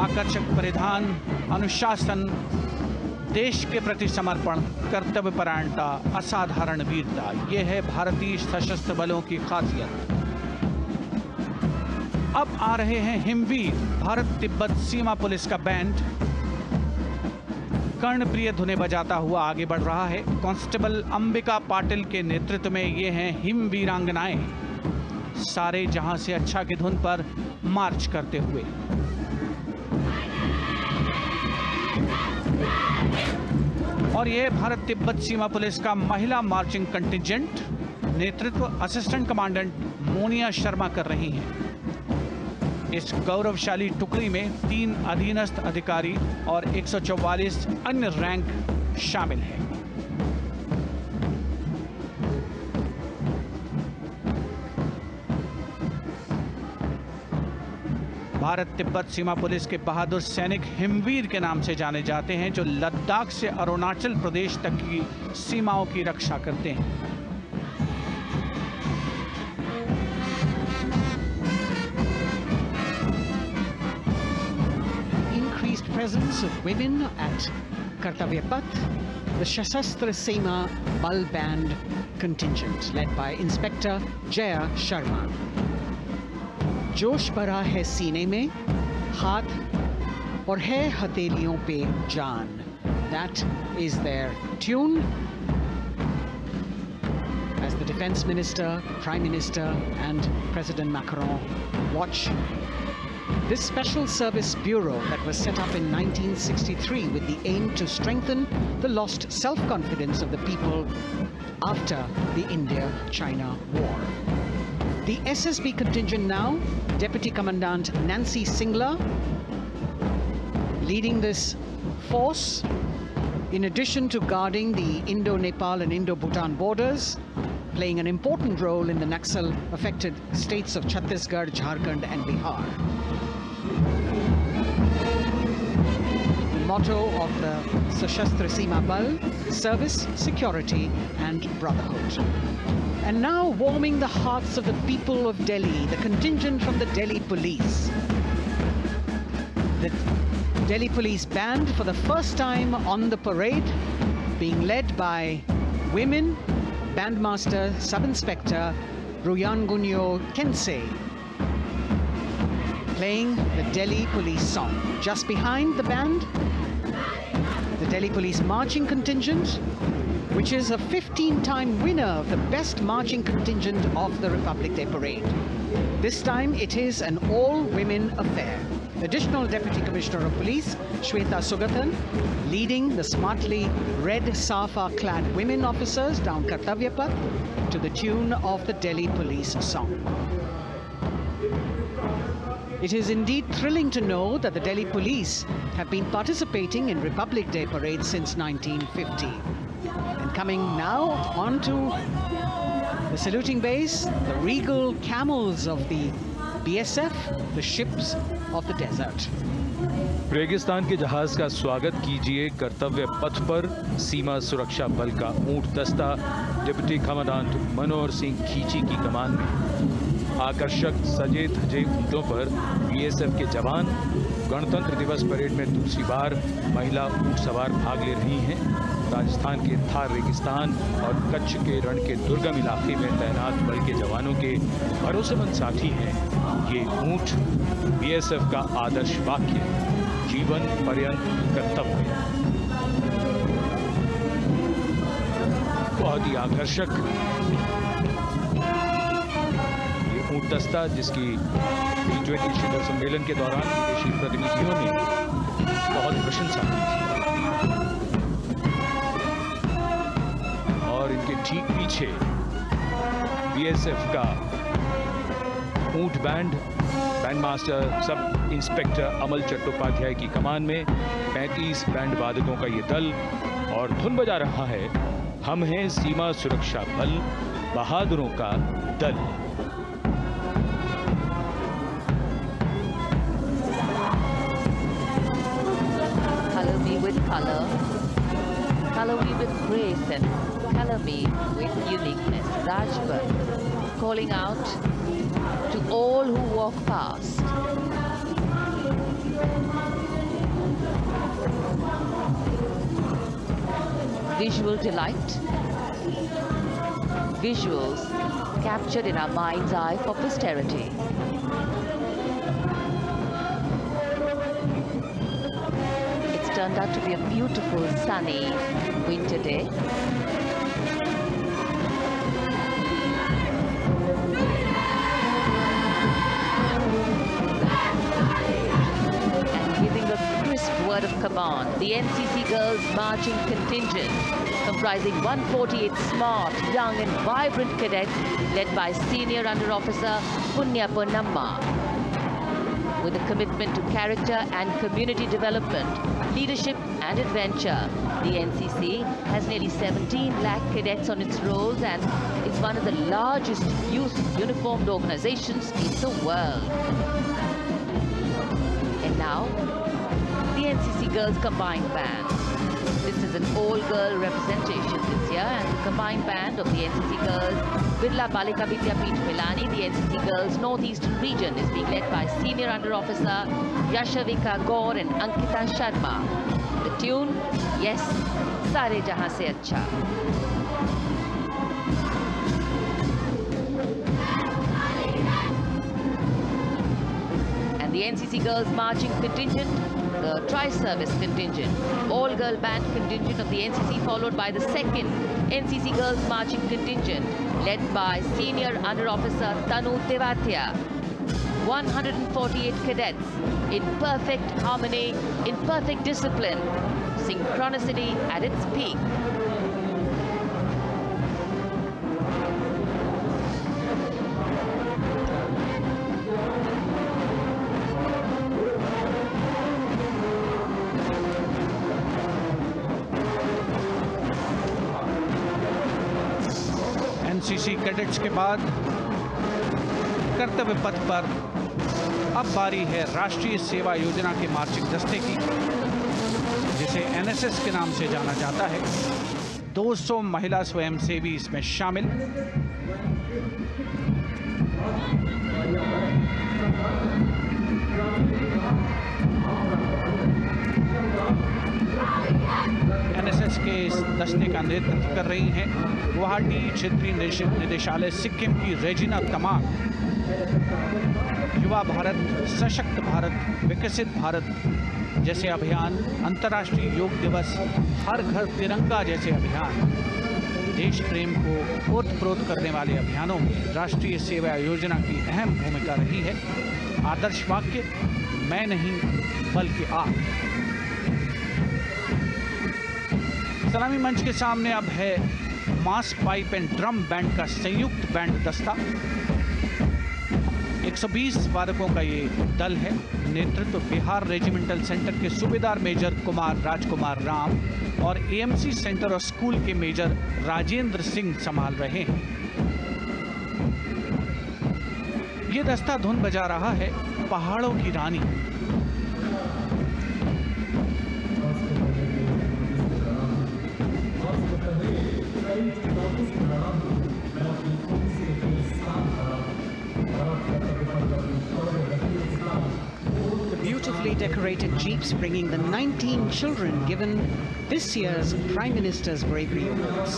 आकर्षक परिधान, अनुशासन, देश के प्रति समर्पण, कर्तव्य परायणता, असाधारण वीरता, यह है भारतीय सशस्त्र बलों की खासियत। अब आ रहे हैं हिमवीर भारत तिब्बत सीमा पुलिस का बैंड कर्णप्रिय धुनें बजाता हुआ आगे बढ़ रहा है। कांस्टेबल अंबिका पाटिल के नेतृत्व में ये हैं हिमवीरांगनाएं, सारे जहां से अच्छा की धुन पर मार्च करते हुए। और यह भारत तिब्बत सीमा पुलिस का महिला मार्चिंग कंटिजेंट, नेतृत्व असिस्टेंट कमांडेंट मोनिया शर्मा कर रही हैं। इस गौरवशाली टुकड़ी में 3 अधीनस्थ अधिकारी और 144 अन्य रैंक शामिल हैं। भारत तिब्बत सीमा पुलिस के बहादुर सैनिक हिमवीर के नाम से जाने जाते हैं, जो लद्दाख से अरुणाचल प्रदेश तक की सीमाओं की रक्षा करते हैं। Increased presence of women at Kartavya Path, the Shasastra Seema Bal Band contingent led by Inspector Jaya Sharma. जोश भरा है सीने में, हाथ और है हथेलियों पे जान. That is their tune. As the Defense Minister, Prime Minister and President Macron watch this Special Service Bureau that was set up in 1963 with the aim to strengthen the lost self-confidence of the people after the India-China war. The SSB contingent now, Deputy Commandant Nancy Singla, leading this force, in addition to guarding the Indo-Nepal and Indo-Bhutan borders, playing an important role in the Naxal-affected states of Chhattisgarh, Jharkhand and Bihar. The motto of the Sashastra Seema Bal: service, security and brotherhood. And now warming the hearts of the people of Delhi, the contingent from the Delhi Police. The Delhi Police Band for the first time on the parade, being led by women, Bandmaster Sub-Inspector Ruyangunyo Kensei, playing the Delhi Police song. Just behind the band, the Delhi Police Marching Contingent, which is a 15-time winner of the best marching contingent of the Republic Day Parade. This time it is an all-women affair. Additional Deputy Commissioner of Police, Shweta Sugatan, leading the smartly red safa-clad women officers down Kartavya Path to the tune of the Delhi Police song. It is indeed thrilling to know that the Delhi Police have been participating in Republic Day Parade since 1950. And coming now onto the saluting base, the regal camels of the BSF, the ships of the desert. रेगिस्तान के जहाज का स्वागत कीजिए कर्तव्य पथ पर सीमा सुरक्षा बल का ऊंट दस्ता डिप्टी कमांडेंट मनोहर सिंह खींची की कमान में। आकर्षक सजे धजे ऊंटों पर बीएसएफ के जवान। गणतंत्र दिवस परेड में दूसरी बार महिला ऊंट सवार भाग ले रही हैं। राजस्थान के थार रेगिस्तान और कच्छ के रण के दुर्गम इलाके में तैनात बल के जवानों के भरोसेमंद साथी हैं। ये ऊंट बीएसएफ का आदर्श वाक्य, जीवन पर्यंत कर्तव्य। बहुत ही आकर्षक ये ऊंट दस्ता, जिसकी G20 शिखर सम्मेलन के दौरान विदेशी प्रतिनिधियों ने बहुत प्रशंसा की थी। और इनके ठीक पीछे बीएसएफ का ऊंट band, band master sub inspector Amal Chattopadhyay की कमान में 35 बैंड वादकों का ये दल, और धुन बजा रहा है हम हैं सीमा सुरक्षा बल, बहादुरों का दल। Color me with color, color me with grace, and color me with uniqueness. Rajput calling out to all who walk past. Visual delight, visuals captured in our mind's eye for posterity. It's turned out to be a beautiful sunny winter day. Word of command, the NCC Girls Marching Contingent, comprising 148 smart, young and vibrant cadets led by Senior Under Officer Punya Ponnamma. With a commitment to character and community development, leadership and adventure, the NCC has nearly 17 lakh cadets on its rolls and is one of the largest youth uniformed organizations in the world. And now, the NCC Girls Combined Band. This is an all-girl representation this year, and the combined band of the NCC Girls Birla Balika Vidyapeeth Milani, the NCC Girls Northeastern region, is being led by Senior Under Officer Yashavika Gaur and Ankita Sharma. The tune, yes, Sare Jahan Se Acha. And the NCC Girls Marching Contingent, the Tri-Service Contingent, all-girl band contingent of the NCC, followed by the second NCC Girls Marching Contingent, led by Senior Under Officer Tanu Tewatia. 148 cadets in perfect harmony, in perfect discipline, synchronicity at its peak. NCC cadets के बाद कर्तव्य पथ पर अब बारी है राष्ट्रीय सेवा योजना के मार्चिंग दस्ते की, जिसे एनएसएस के नाम से जाना जाता है। 200 महिला स्वयंसेवी इसमें शामिल। एनएसएस के इस दस्ते का नेतृत्व कर रही हैं गुवाहाटी क्षेत्रीय निदेशालय सिक्किम की रेजिना तमांग। युवा भारत, सशक्त भारत, विकसित भारत जैसे अभियान, अंतर्राष्ट्रीय योग दिवस, हर घर तिरंगा जैसे अभियान, देश प्रेम को ओतप्रोत करने वाले अभियानों में राष्ट्रीय सेवा योजना की अहम भूमिका रही है। आदर्श वाक्य, मैं नहीं बल्कि आप। सलामी मंच के सामने अब है मास पाइप एंड ड्रम बैंड का संयुक्त बैंड दस्ता। 120 वादकों का ये दल है। नेतृत्व बिहार रेजिमेंटल सेंटर के सूबेदार मेजर कुमार राजकुमार राम और एएमसी सेंटर और स्कूल के मेजर राजेंद्र सिंह संभाल रहे हैं। ये दस्ता धुन बजा रहा है पहाड़ों की रानी। Beautifully decorated jeeps bringing the 19 children given this year's Prime Minister's Bravery Awards.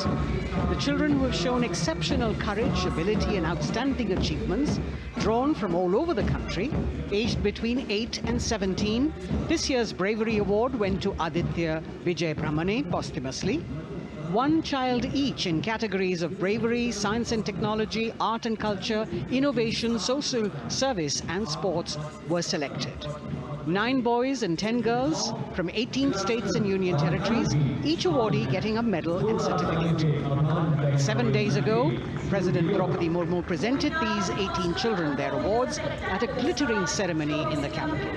The children who have shown exceptional courage, ability and outstanding achievements, drawn from all over the country, aged between 8 and 17. This year's Bravery Award went to Aditya Vijay Brahmane posthumously. One child each in categories of bravery, science and technology, art and culture, innovation, social service and sports were selected. 9 boys and 10 girls from 18 states and union territories, each awardee getting a medal and certificate. 7 days ago, President Draupadi Murmu presented these 18 children their awards at a glittering ceremony in the capital.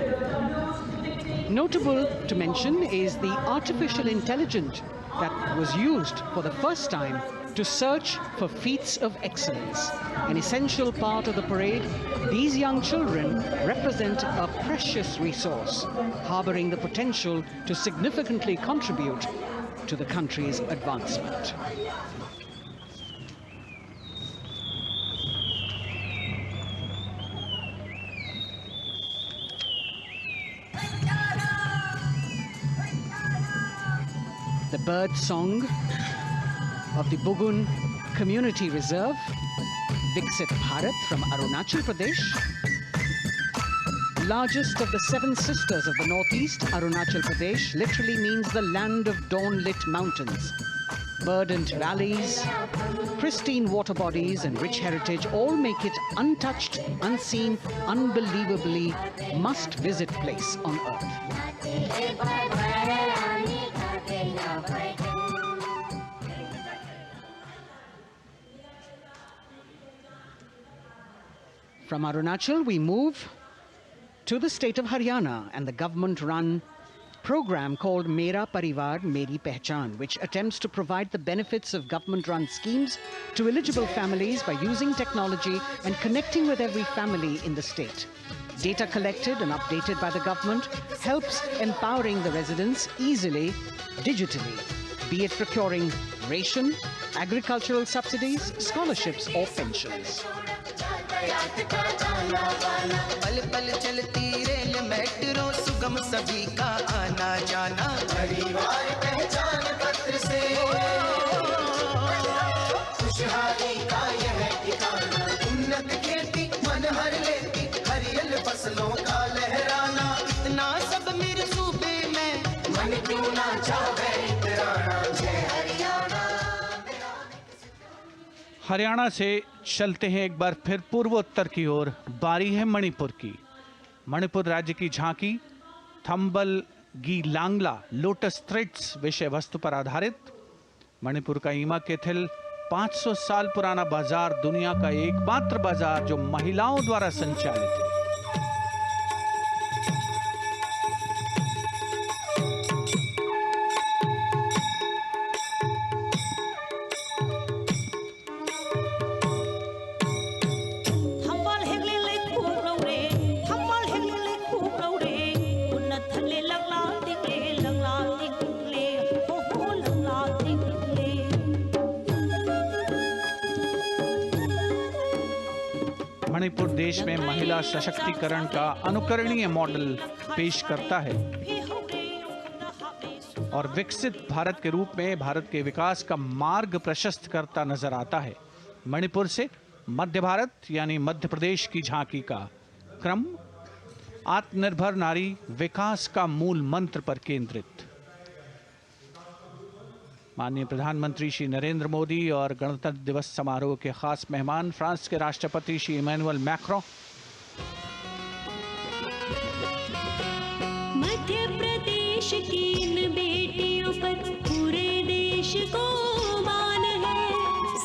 Notable to mention is the artificial intelligence that was used for the first time to search for feats of excellence. An essential part of the parade, these young children represent a precious resource, harboring the potential to significantly contribute to the country's advancement. The bird song of the Bugun Community Reserve, Viksit Bharat from Arunachal Pradesh. Largest of the 7 sisters of the Northeast, Arunachal Pradesh literally means the land of dawn-lit mountains. Verdant valleys, pristine water bodies and rich heritage all make it untouched, unseen, unbelievably must-visit place on earth. From Arunachal, we move to the state of Haryana and the government-run program called Mera Parivar Meri Pehchan, which attempts to provide the benefits of government-run schemes to eligible families by using technology and connecting with every family in the state. Data collected and updated by the government helps empowering the residents easily, digitally, be it procuring ration, agricultural subsidies, scholarships or pensions. पल पल चलती rail metro सुगम सभी का आना जाना परिवार पहचान पत्र से खुशहाली का यह ठिकाना उन्नत खेती मन हर लेती हरियल फसलों का लहराना इतना सब मेरे सूबे में मन क्यों ना चाहे इतराना जय हरियाणा। हरियाणा से चलते हैं एक बार फिर पूर्वोत्तर की ओर। बारी है मणिपुर की। मणिपुर राज्य की झांकी थंबल गी लांगला लोटस थ्रेड्स विषय वस्तु पर आधारित। मणिपुर का ईमा केथिल 500 साल पुराना बाजार, दुनिया का एकमात्र बाजार जो महिलाओं द्वारा संचालित है। मणिपुर देश में महिला सशक्तिकरण का अनुकरणीय मॉडल पेश करता है और विकसित भारत के रूप में भारत के विकास का मार्ग प्रशस्त करता नजर आता है। मणिपुर से मध्य भारत यानी मध्य प्रदेश की झांकी का क्रम आत्मनिर्भर नारी विकास का मूल मंत्र पर केंद्रित। माननीय प्रधानमंत्री श्री नरेंद्र मोदी और गणतंत्र दिवस समारोह के खास मेहमान फ्रांस के राष्ट्रपति श्री इमैनुअल मैक्रों, मध्य प्रदेश की इन बेटियों पर पूरे देश को मान है।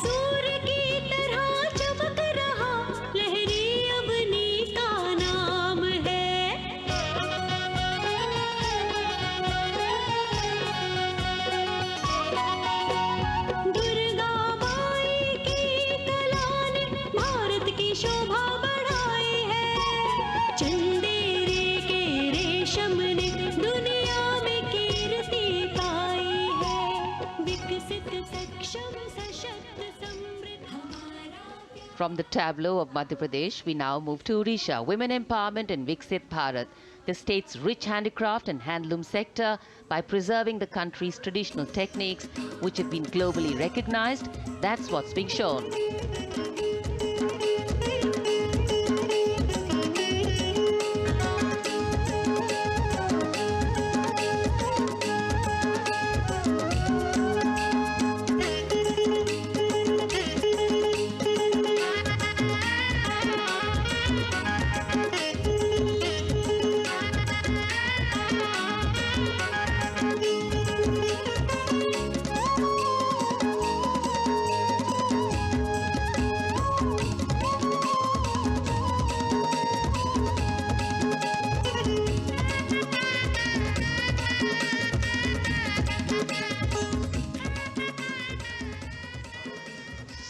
सूर्य की तरह चमक रहा लहरी अवनी का नाम है। दुर्गा माई की कला ने भारत की शोभा बढ़ाई है। चंदेरे के रेशम ने दुनिया में कीर्ति पाई है। विकसित सक्षम सशक्त समृद्ध हमारा प्यार। From the tableau of Madhya Pradesh, we now move to Odisha. Women empowerment in Viksit Bharat, the state's rich handicraft and handloom sector, by preserving the country's traditional techniques, which have been globally recognized. That's what's being shown.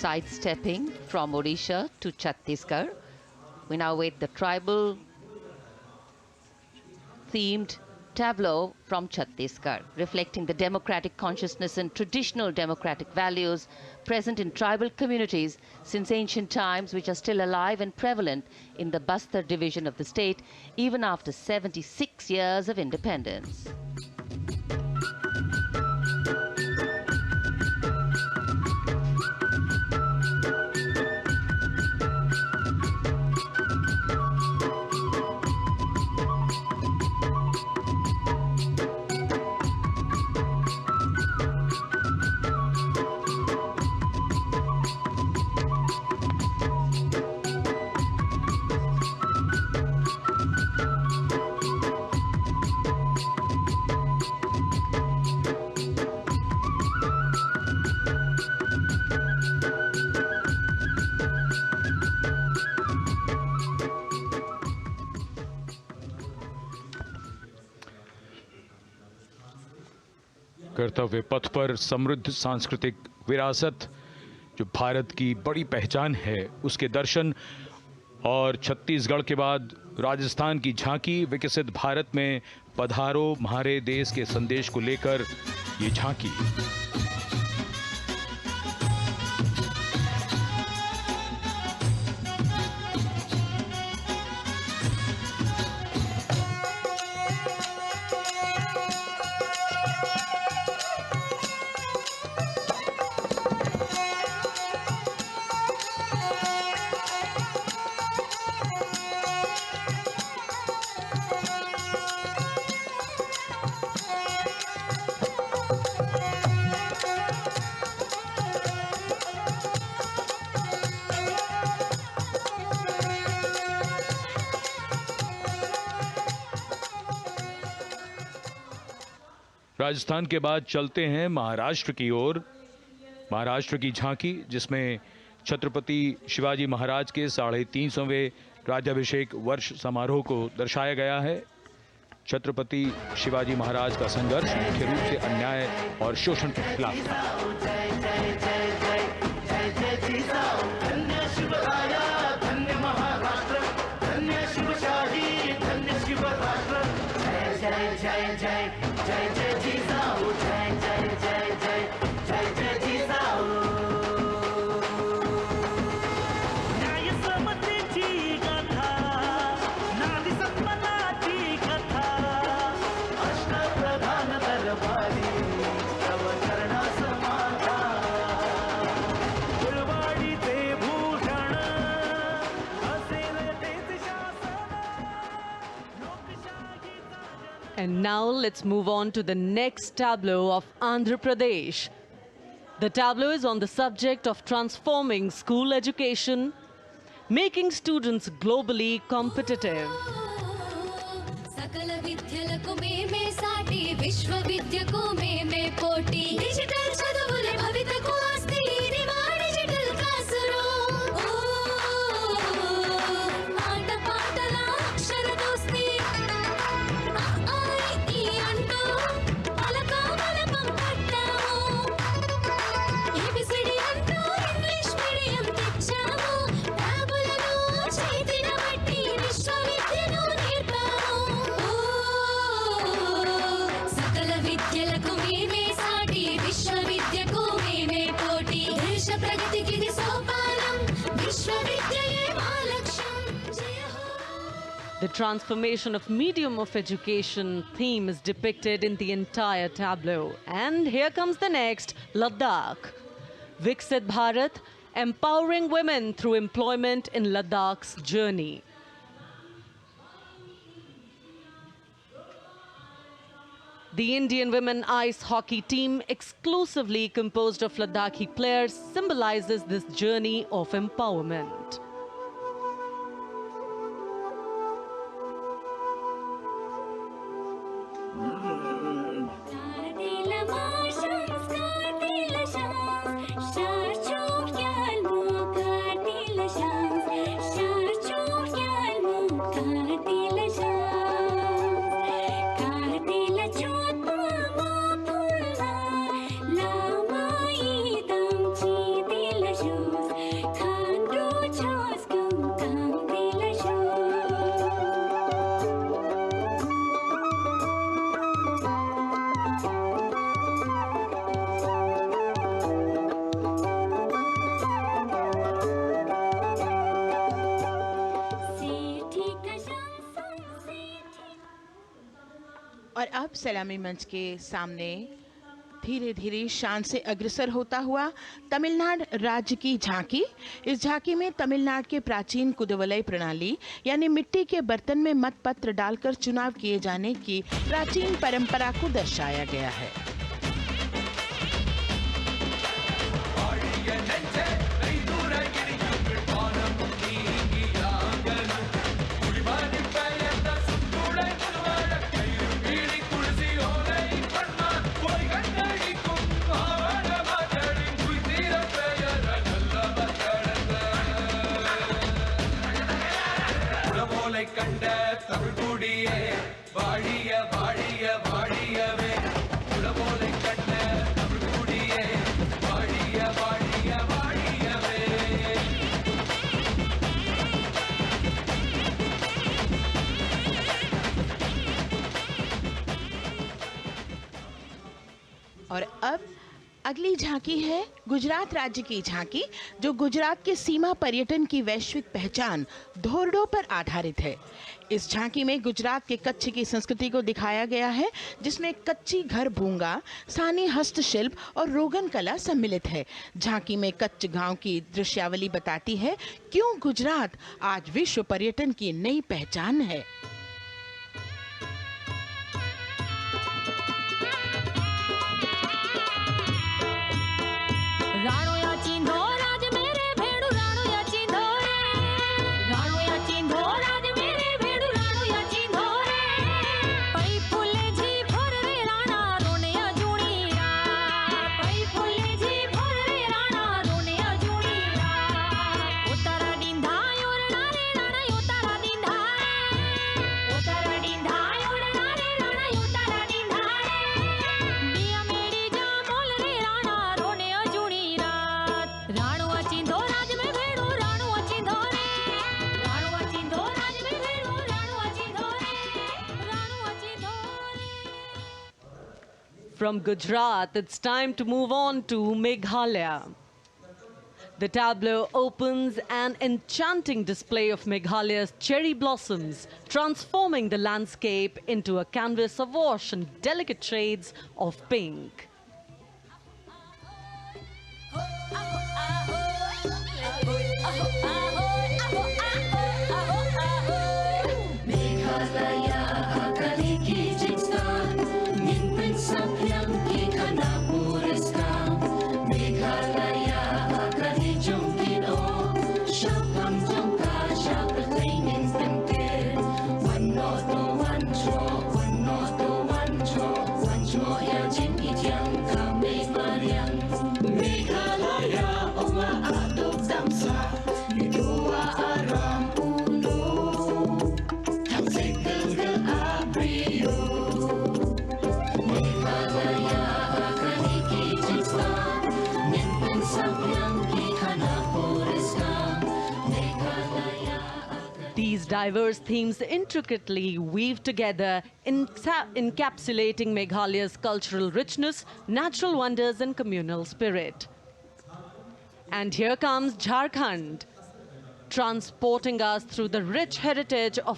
Sidestepping from Odisha to Chhattisgarh, we now wait the tribal themed tableau from Chhattisgarh, reflecting the democratic consciousness and traditional democratic values present in tribal communities since ancient times, which are still alive and prevalent in the Bastar division of the state, even after 76 years of independence. कर्तव्य पथ पर समृद्ध सांस्कृतिक विरासत जो भारत की बड़ी पहचान है, उसके दर्शन, और छत्तीसगढ़ के बाद राजस्थान की झांकी विकसित भारत में पधारो म्हारे देश के संदेश को लेकर ये झांकी। राजस्थान के बाद चलते हैं महाराष्ट्र की ओर। महाराष्ट्र की झांकी, जिसमें छत्रपति शिवाजी महाराज के 350वें राज्याभिषेक वर्ष समारोह को दर्शाया गया है। छत्रपति शिवाजी महाराज का संघर्ष मुख्य रूप से अन्याय और शोषण के खिलाफ था। And now let's move on to the next tableau of Andhra Pradesh. The tableau is on the subject of transforming school education, making students globally competitive. सकल विद्यలకు మేమే సాటి విశ్వవిద్యకు మేమే పోటీ డిజిటల్ చదువులే భవితకు ఆస్తి ఇది మా డిజిటల్ క్లాస్ రూమ్ ఆట పాటల అక్షర దోస్తి ఆ ఈ అంటూ పలక బలపం పట్టాము ఏబిసిడి అంటూ ఇంగ్లీష్ మీడియం తెచ్చాము ట్యాబులను చేతిన బట్టి విశ్వవిద్యను నేర్పాము సకల విద్యలకు మేమే సాటి విశ్వవిద్యకు మేమే పోటీ దేశ ప్రగతికి ఇది సోపానం విశ్వవిద్యయే మా లక్ష్యం జయ హో. The transformation of medium of education theme is depicted in the entire tableau. And here comes the next, Ladakh. Viksit Bharat, empowering women through employment in Ladakh's journey. The Indian women ice hockey team, exclusively composed of Ladakhi players, symbolizes this journey of empowerment. Stadila marshals, Stadila shams, Sharchuk yalmu, Stadila shams, Sharchuk yalmu, Stadila shams, Stadila chotma mapulna, Lama idam chidila shoes, Thandu chos kum Stadila shoes. और अब सलामी मंच के सामने धीरे धीरे शान से अग्रसर होता हुआ तमिलनाडु राज्य की झांकी। इस झांकी में तमिलनाडु के प्राचीन कुदवलय प्रणाली यानी मिट्टी के बर्तन में मतपत्र डालकर चुनाव किए जाने की प्राचीन परंपरा को दर्शाया गया है। और अब अगली झांकी है गुजरात राज्य की झांकी, जो गुजरात के सीमा पर्यटन की वैश्विक पहचान धोरडो पर आधारित है। इस झांकी में गुजरात के कच्छ की संस्कृति को दिखाया गया है, जिसमें कच्ची घर भूंगा, स्थानीय हस्तशिल्प और रोगन कला सम्मिलित है। झांकी में कच्छ गांव की दृश्यावली बताती है क्यों गुजरात आज विश्व पर्यटन की नई पहचान है। राणो या चिंधो राज मेरे भेड़ू राणो या चिंधो रे राणो या चिंधो राज मेरे भेड़ू राणो या चिंधो रे पई फुले जी भर रे राणा रोने या जुणीरा पई फुले जी भर रे राणा रोने या जुणीरा उतारा डिंधा योरना रे राणा उतारा डिंधा उतारा डिंधा योरना रे राणा उतारा डिंधा बिया मेरी जा मोल रे राणा रोने या जुणीरा राणो अचिंधो राज में भेड़ो राणो अचिंधो रे राणो अचिंधो राज में भेड़ो राणो अचिंधो रे राणो अचिंधो रे। From Gujarat, it's time to move on to Meghalaya. The tableau opens an enchanting display of Meghalaya's cherry blossoms, transforming the landscape into a canvas awash in delicate shades of pink. Meghalaya कली की जिस diverse themes intricately weave together, encapsulating Meghalaya's cultural richness, natural wonders, and communal spirit. And here comes Jharkhand, transporting us through the rich heritage of